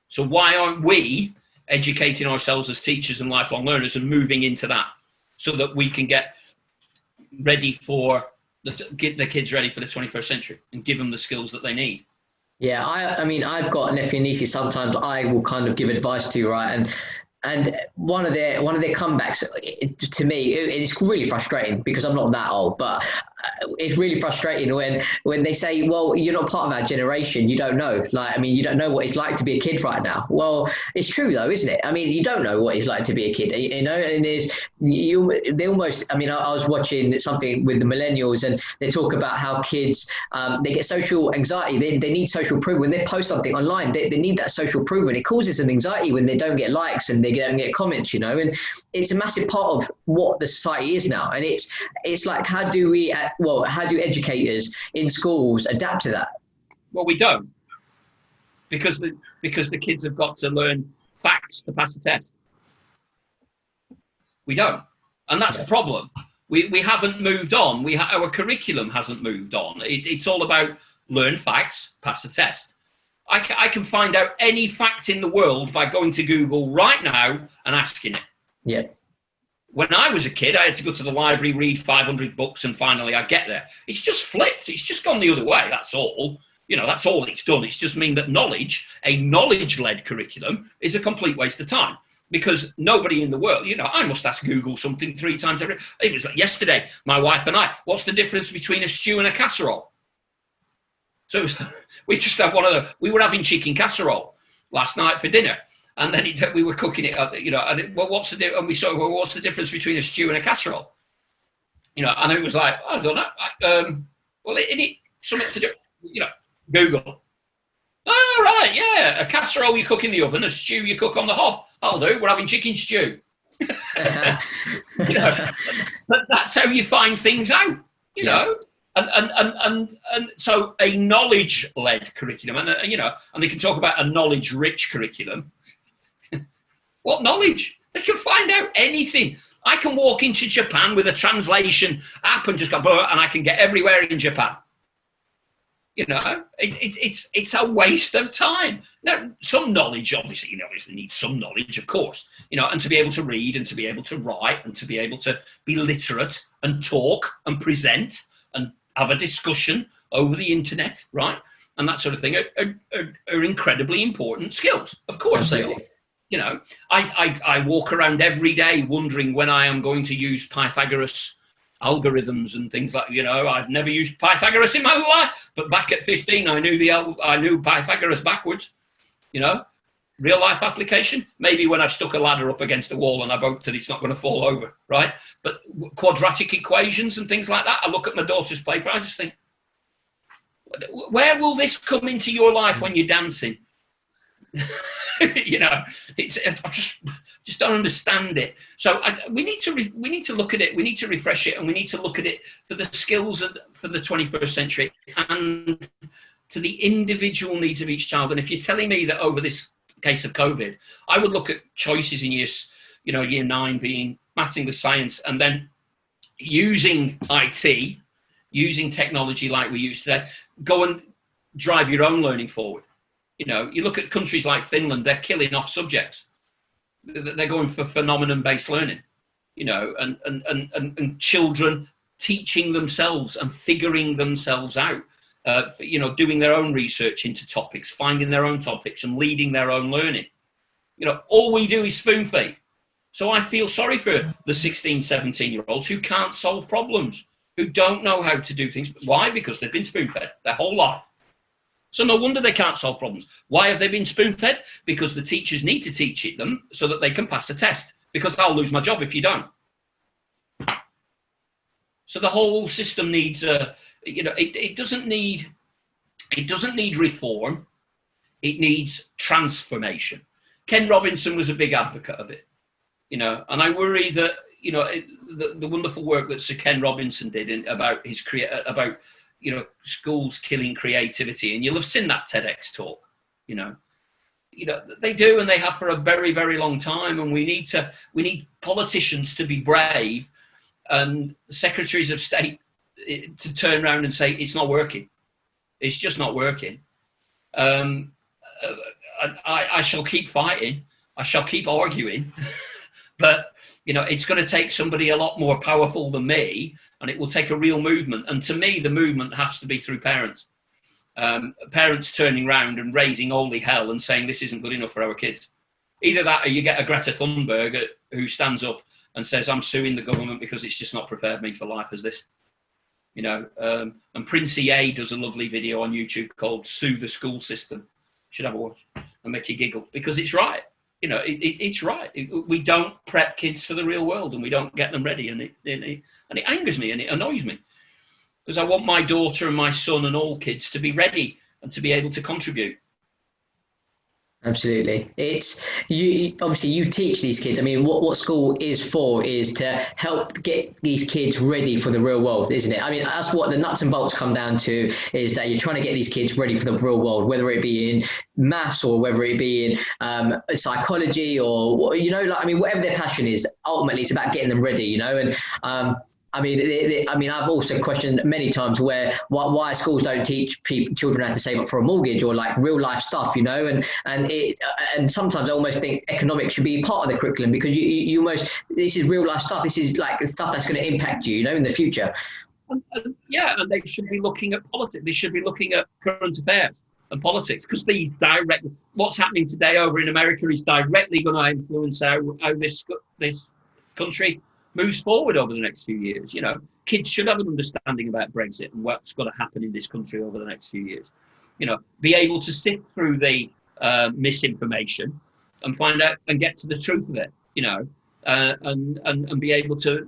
So why aren't we educating ourselves as teachers and lifelong learners and moving into that so that we can get ready get the kids ready for the 21st century and give them the skills that they need? Yeah, I mean, I've got nephew and nieces. Sometimes I will kind of give advice to, right? And one of their comebacks, to me, it's really frustrating because I'm not that old, but it's really frustrating when they say, "Well, you're not part of our generation. You don't know." Like, I mean, you don't know what it's like to be a kid right now. Well, it's true though, isn't it? I mean, you don't know what it's like to be a kid, you know. And there's they almost. I mean, I was watching something with the millennials, and they talk about how kids they get social anxiety. They need social proof when they post something online. They need that social proof, and it causes them anxiety when they don't get likes and they don't get comments. You know, and it's a massive part of what the society is now. And it's like, how do we? How do educators in schools adapt to that? Well, we don't, because the kids have got to learn facts to pass a test. We don't, and that's the problem. We haven't moved on. Our curriculum hasn't moved on. It's all about learn facts, pass a test. I can find out any fact in the world by going to Google right now and asking it. Yeah. When I was a kid, I had to go to the library, read 500 books, and finally I get there. It's just flipped. It's just gone the other way. That's all. You know, that's all it's done. It's just mean that a knowledge-led curriculum, is a complete waste of time. Because nobody in the world, you know, I must ask Google something 3 times every. It was like yesterday, my wife and I, what's the difference between a stew and a casserole? So we just had we were having chicken casserole last night for dinner. And then we were cooking it, you know, and what's the difference between a stew and a casserole? You know, and it was like, I don't know. Well, it something to do, you know, Google. Oh, right, yeah. A casserole you cook in the oven, a stew you cook on the hob. I'll do. We're having chicken stew. You know, but that's how you find things out, you know. And so a knowledge-led curriculum, and you know, and they can talk about a knowledge-rich curriculum. What knowledge? They can find out anything. I can walk into Japan with a translation app and just go, and I can get everywhere in Japan. You know, it's a waste of time. Now, some knowledge, obviously, you obviously need some knowledge, of course, you know, and to be able to read and to be able to write and to be able to be literate and talk and present and have a discussion over the internet, right? And that sort of thing are incredibly important skills. Of course Absolutely. They are. You know, I walk around every day wondering when I am going to use Pythagoras algorithms and things like, you know, I've never used Pythagoras in my life, but back at 15, I knew Pythagoras backwards, you know, real life application. Maybe when I've stuck a ladder up against a wall and I've hoped that it's not going to fall over, right? But quadratic equations and things like that, I look at my daughter's paper, I just think, where will this come into your life when you're dancing? You know, I just don't understand it. So we need to look at it. We need to refresh it, and we need to look at it for the skills for the 21st century and to the individual needs of each child. And if you're telling me that over this case of COVID, I would look at choices in year 9 being maths, English, science, and then using IT, using technology like we use today, go and drive your own learning forward. You know, you look at countries like Finland, they're killing off subjects. They're going for phenomenon-based learning, you know, and children teaching themselves and figuring themselves out, you know, doing their own research into topics, finding their own topics and leading their own learning. You know, all we do is spoon feed. So I feel sorry for the 16, 17-year-olds who can't solve problems, who don't know how to do things. Why? Because they've been spoon-fed their whole life. So no wonder they can't solve problems. Why have they been spoon-fed? Because the teachers need to teach it them so that they can pass the test. Because I'll lose my job if you don't. So the whole system needs you know, it doesn't need reform. It needs transformation. Ken Robinson was a big advocate of it, you know, and I worry that, you know, the wonderful work that Sir Ken Robinson did about you know, schools killing creativity. And you'll have seen that TEDx talk, you know, they do, and they have for a very, very long time. And we need politicians to be brave and secretaries of state to turn around and say, it's not working. It's just not working. I shall keep fighting. I shall keep arguing, but you know, it's going to take somebody a lot more powerful than me, and it will take a real movement. And to me, the movement has to be through parents. parents turning around and raising holy hell and saying this isn't good enough for our kids. Either that, or you get a Greta Thunberg who stands up and says, I'm suing the government because it's just not prepared me for life as this. You know, and Prince EA does a lovely video on YouTube called Sue the School System. You should have a watch and make you giggle, because it's right. You know, it's right. We don't prep kids for the real world, and we don't get them ready. And it angers me and it annoys me, because I want my daughter and my son and all kids to be ready and to be able to contribute. Absolutely. It's you. Obviously, you teach these kids. I mean, what school is for is to help get these kids ready for the real world, isn't it? I mean, that's what the nuts and bolts come down to, is that you're trying to get these kids ready for the real world, whether it be in maths or whether it be in psychology, or, you know, like, I mean, whatever their passion is, ultimately it's about getting them ready, you know. And I mean, I've also questioned many times why schools don't teach children how to save up for a mortgage, or like real life stuff, you know, and sometimes I almost think economics should be part of the curriculum, because you almost, this is real life stuff. This is like the stuff that's going to impact you, you know, in the future. Yeah, and they should be looking at politics. They should be looking at current affairs and politics, because what's happening today over in America is directly going to influence how this country moves forward over the next few years. You know, kids should have an understanding about Brexit and what's going to happen in this country over the next few years. You know, be able to sift through the misinformation and find out and get to the truth of it. You know, and be able to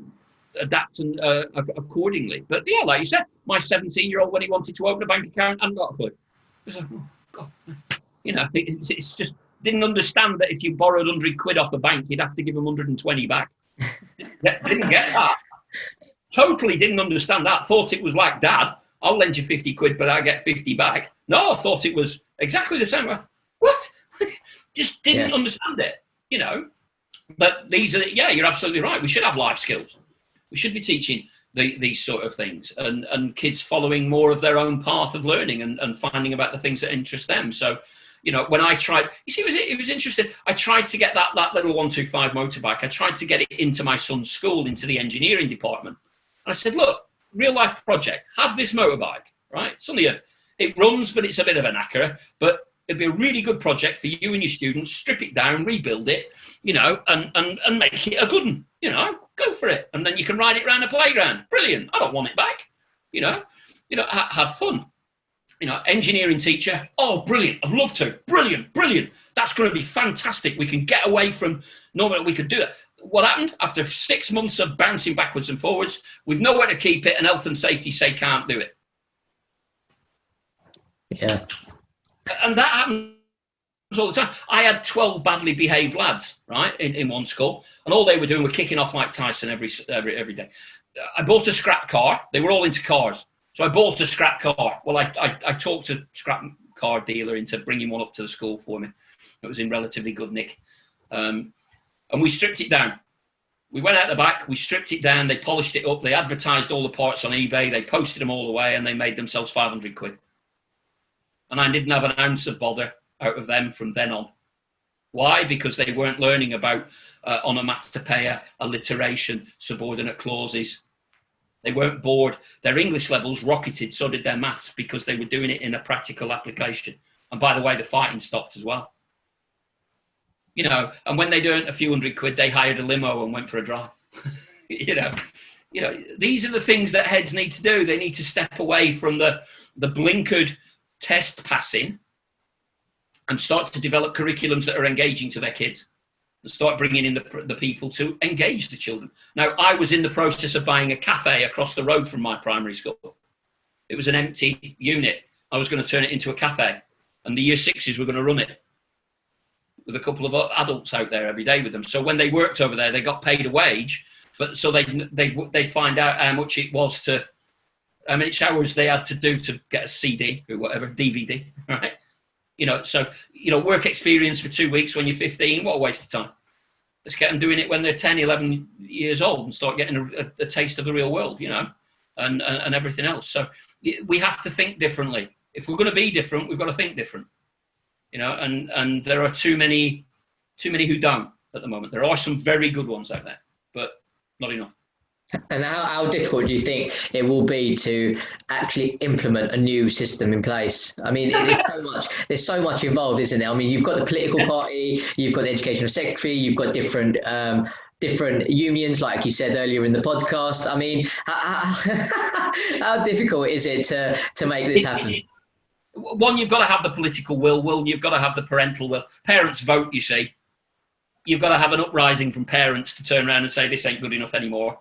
adapt and accordingly. But yeah, like you said, my 17-year-old, when he wanted to open a bank account, hadn't got a clue. It was like, oh God, you know, it's just didn't understand that if you borrowed 100 quid off a bank, you'd have to give them 120 back. Didn't get that. Totally didn't understand that. Thought it was like, Dad, I'll lend you 50 quid, but I get 50 back. No, I thought it was exactly the same. What? Just didn't understand it, you know. But these are, yeah, you're absolutely right. We should have life skills. We should be teaching these sort of things, and kids following more of their own path of learning and finding about the things that interest them. So, you know, when I tried, you see, it was interesting. I tried to get that little 125 motorbike. I tried to get it into my son's school, into the engineering department. And I said, look, real life project, have this motorbike, right? It's only it runs, but it's a bit of a knacker, but it'd be a really good project for you and your students. Strip it down, rebuild it, you know, and make it a good one, you know, go for it. And then you can ride it around the playground. Brilliant. I don't want it back, you know, have fun. You know, engineering teacher. Oh, brilliant. I'd love to. Brilliant. That's going to be fantastic. We can get away from normally we could do it. What happened after 6 months of bouncing backwards and forwards? We've nowhere to keep it, and health and safety say can't do it. Yeah. And that happens all the time. I had 12 badly behaved lads, right, in one school, and all they were doing were kicking off like Tyson every day. I bought a scrap car. They were all into cars. So I bought a scrap car. Well, I talked a scrap car dealer into bringing one up to the school for me. It was in relatively good nick. And we stripped it down. We went out the back, we stripped it down, they polished it up, they advertised all the parts on eBay, they posted them all away, and they made themselves 500 quid. And I didn't have an ounce of bother out of them from then on. Why? Because they weren't learning about onomatopoeia, alliteration, subordinate clauses. They weren't bored. Their English levels rocketed, so did their maths, because they were doing it in a practical application. And by the way, the fighting stopped as well. You know, and when they'd earned a few hundred quid, they hired a limo and went for a drive. you know, these are the things that heads need to do. They need to step away from the blinkered test passing and start to develop curriculums that are engaging to their kids. And start bringing in the people to engage the children. Now, I was in the process of buying a cafe across the road from my primary school. It was an empty unit. I was going to turn it into a cafe, and the year sixes were going to run it with a couple of adults out there every day with them. So when they worked over there, they got paid a wage, but so they'd find out how much it was how many hours they had to do to get a CD or whatever, DVD, right? You know, so, you know, work experience for 2 weeks when you're 15, what a waste of time. Let's get them doing it when they're 10, 11 years old and start getting a taste of the real world, you know, and everything else. So we have to think differently. If we're going to be different, we've got to think different, you know, and there are too many who don't at the moment. There are some very good ones out there, but not enough. And how difficult do you think it will be to actually implement a new system in place? I mean, there's so much involved, isn't there? I mean, you've got the political party, you've got the educational secretary, you've got different unions, like you said earlier in the podcast. I mean, how difficult is it to make this happen? One, you've got to have the political will. You've got to have the parental will. Parents vote, you see. You've got to have an uprising from parents to turn around and say this ain't good enough anymore.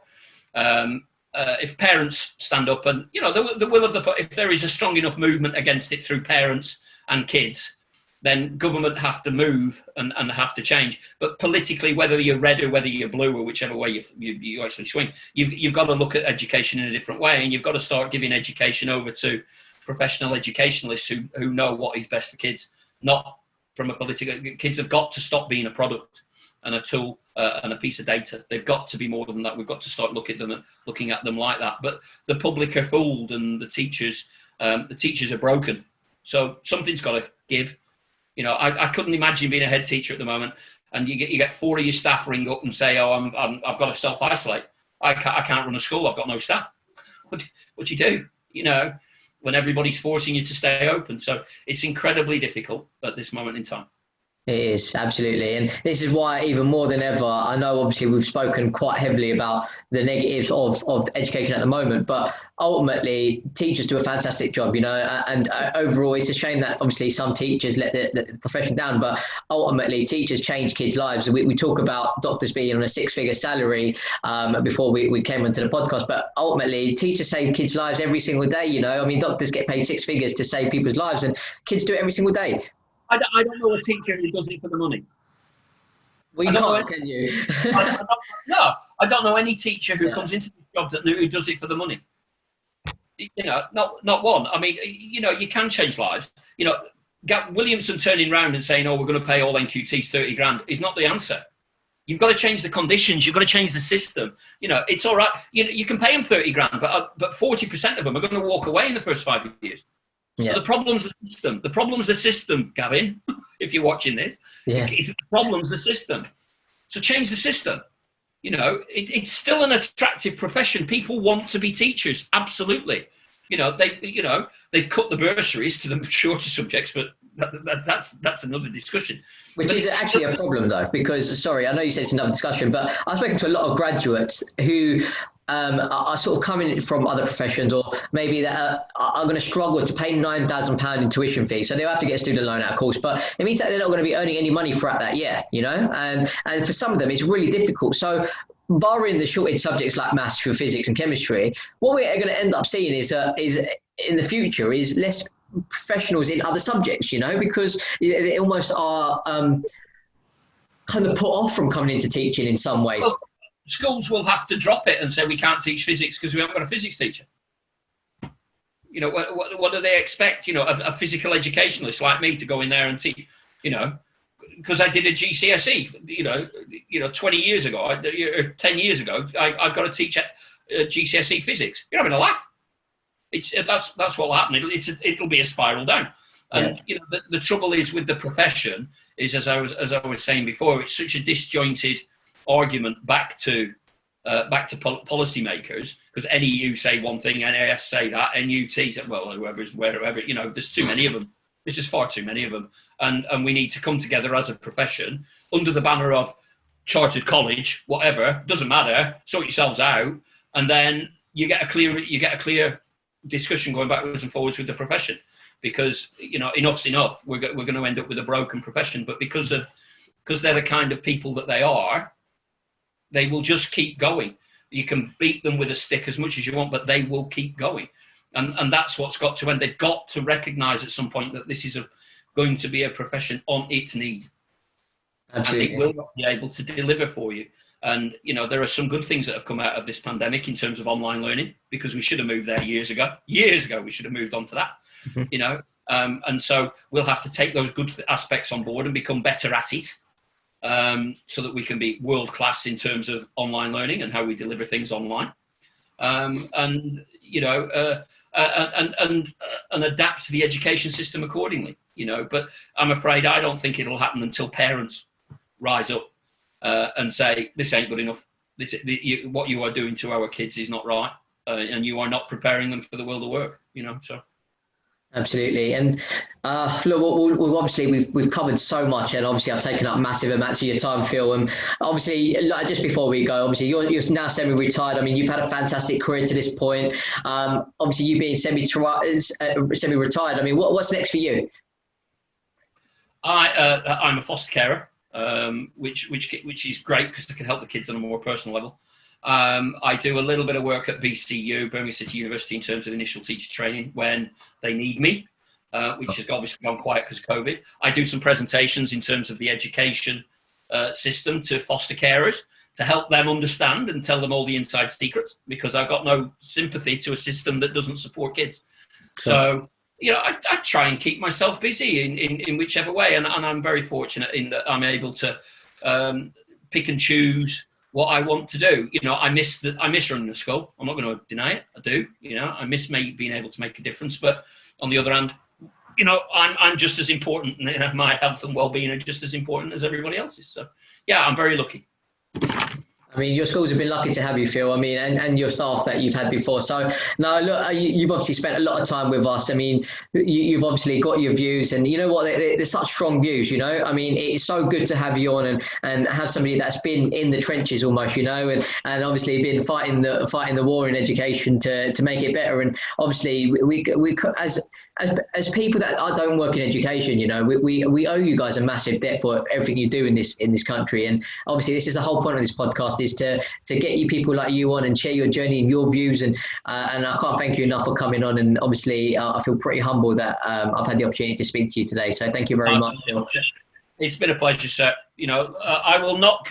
If parents stand up and, the will of if there is a strong enough movement against it through parents and kids, then government have to move and have to change. But politically, whether you're red or whether you're blue or whichever way you actually swing, you've got to look at education in a different way, and you've got to start giving education over to professional educationalists who know what is best for kids, not from a political. Kids have got to stop being a product and a tool and a piece of data. They've got to be more than that. We've got to start looking at them like that. But the public are fooled, and the teachers are broken. So something's got to give. I couldn't imagine being a head teacher at the moment, and you get 4 of your staff ring up and say, "Oh, I've got to self-isolate. I can't run a school. I've got no staff." What do you do? When everybody's forcing you to stay open. So it's incredibly difficult at this moment in time. It is, absolutely. And this is why, even more than ever, I know obviously we've spoken quite heavily about the negatives of education at the moment, but ultimately teachers do a fantastic job, and overall it's a shame that obviously some teachers let the profession down, but ultimately teachers change kids' lives. We talk about doctors being on a 6-figure salary before we came onto the podcast, but ultimately teachers save kids' lives every single day. I mean, doctors get paid 6 figures to save people's lives, and kids do it every single day. I don't know a teacher who does it for the money. Well, you can't, can you? I don't know any teacher who comes into this job who does it for the money. Not one. I mean, you can change lives. Williamson turning around and saying, "Oh, we're going to pay all NQTs 30 grand," is not the answer. You've got to change the conditions. You've got to change the system. It's all right. You can pay them 30 grand, but 40% of them are going to walk away in the first 5 years. So the problem's the system. The problem's the system, Gavin, if you're watching this. Yeah. The problem's the system. So change the system. It's still an attractive profession. People want to be teachers. Absolutely. They cut the bursaries to the shorter subjects, but that's another discussion. Which is actually a problem, though, because, sorry, I know you said it's another discussion, but I've spoken to a lot of graduates who are sort of coming from other professions, or maybe that are going to struggle to pay £9,000 in tuition fees. So they'll have to get a student loan out, of course, but it means that they're not going to be earning any money throughout that year, and for some of them, it's really difficult. So barring the shortage subjects like maths, physics and chemistry, what we're going to end up seeing is in the future is less professionals in other subjects, because they almost are kind of put off from coming into teaching in some ways. Well, schools will have to drop it and say we can't teach physics because we haven't got a physics teacher. What do they expect? A physical educationalist like me to go in there and teach. Because I did a GCSE. 20 years ago, or 10 years ago, I've got to teach GCSE physics. You're having a laugh. That's what will happen. It'll be a spiral down. And the trouble is with the profession is, as I was saying before, it's such a disjointed argument back to policymakers, because NEU say one thing, NAS say that, NUT say, well, wherever, there's too many of them. There's just far too many of them, and we need to come together as a profession under the banner of chartered college, whatever, doesn't matter. Sort yourselves out, and then you get a clear discussion going backwards and forwards with the profession, because enough's enough. We're going to end up with a broken profession, but because they're the kind of people that they are. They will just keep going. You can beat them with a stick as much as you want, but they will keep going. And that's what's got to end. They've got to recognise at some point that this is going to be a profession on its knees. Absolutely. And it will not be able to deliver for you. And, there are some good things that have come out of this pandemic in terms of online learning, because we should have moved there years ago. Years ago, we should have moved on to that, and so we'll have to take those good aspects on board and become better at it. So that we can be world class in terms of online learning and how we deliver things online, and adapt to the education system accordingly. But I'm afraid I don't think it'll happen until parents rise up and say this ain't good enough. what you are doing to our kids is not right, and you are not preparing them for the world of work. So. Absolutely. And look, obviously we've covered so much, and obviously I've taken up massive amounts of your time, Phil. And obviously, just before we go, obviously you're now semi-retired. I mean, you've had a fantastic career to this point. Obviously, you being semi-retired. I mean, what's next for you? I'm a foster carer, which is great because I can help the kids on a more personal level. I do a little bit of work at BCU, Birmingham City University, in terms of initial teacher training when they need me, which has obviously gone quiet because of COVID. I do some presentations in terms of the education system to foster carers to help them understand and tell them all the inside secrets, because I've got no sympathy to a system that doesn't support kids. So, I try and keep myself busy in whichever way, and I'm very fortunate in that I'm able to pick and choose what I want to do. I miss running the school. I'm not going to deny it. I do. I miss being able to make a difference. But on the other hand, I'm just as important. My health and well-being are just as important as everybody else's. So, yeah, I'm very lucky. I mean, your schools have been lucky to have you, Phil. I mean, and your staff that you've had before. So, no, look, you've obviously spent a lot of time with us. I mean, you've obviously got your views, and you know what? They're such strong views, I mean, it's so good to have you on and have somebody that's been in the trenches almost, and obviously been fighting the war in education to make it better. And obviously, we as people that don't work in education, we owe you guys a massive debt for everything you do in this country. And obviously, this is the whole point of this podcast, is to get you people like you on and share your journey and your views, and I can't thank you enough for coming on. And obviously I feel pretty humble that I've had the opportunity to speak to you today, so thank you very much, Phil. It's been a pleasure, sir. I will not,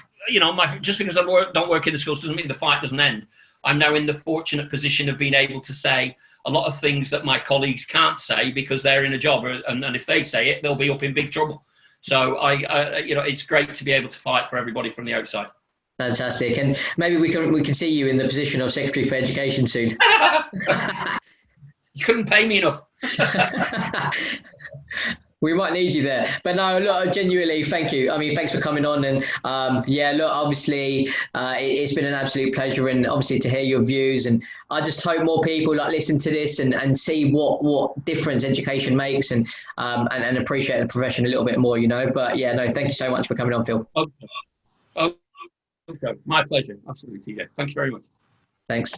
just because I don't work in the schools doesn't mean the fight doesn't end. I'm now in the fortunate position of being able to say a lot of things that my colleagues can't say because they're in a job, and if they say it, they'll be up in big trouble. So it's great to be able to fight for everybody from the outside. Fantastic. And maybe we can see you in the position of Secretary for Education soon. You couldn't pay me enough. We might need you there. But no, look, genuinely, thank you. I mean, thanks for coming on. And look, obviously, it's been an absolute pleasure, and obviously to hear your views. And I just hope more people listen to this and see what difference education makes, and appreciate the profession a little bit more, But yeah, no, thank you so much for coming on, Phil. Okay. My pleasure. Absolutely, TJ. Thank you very much. Thanks.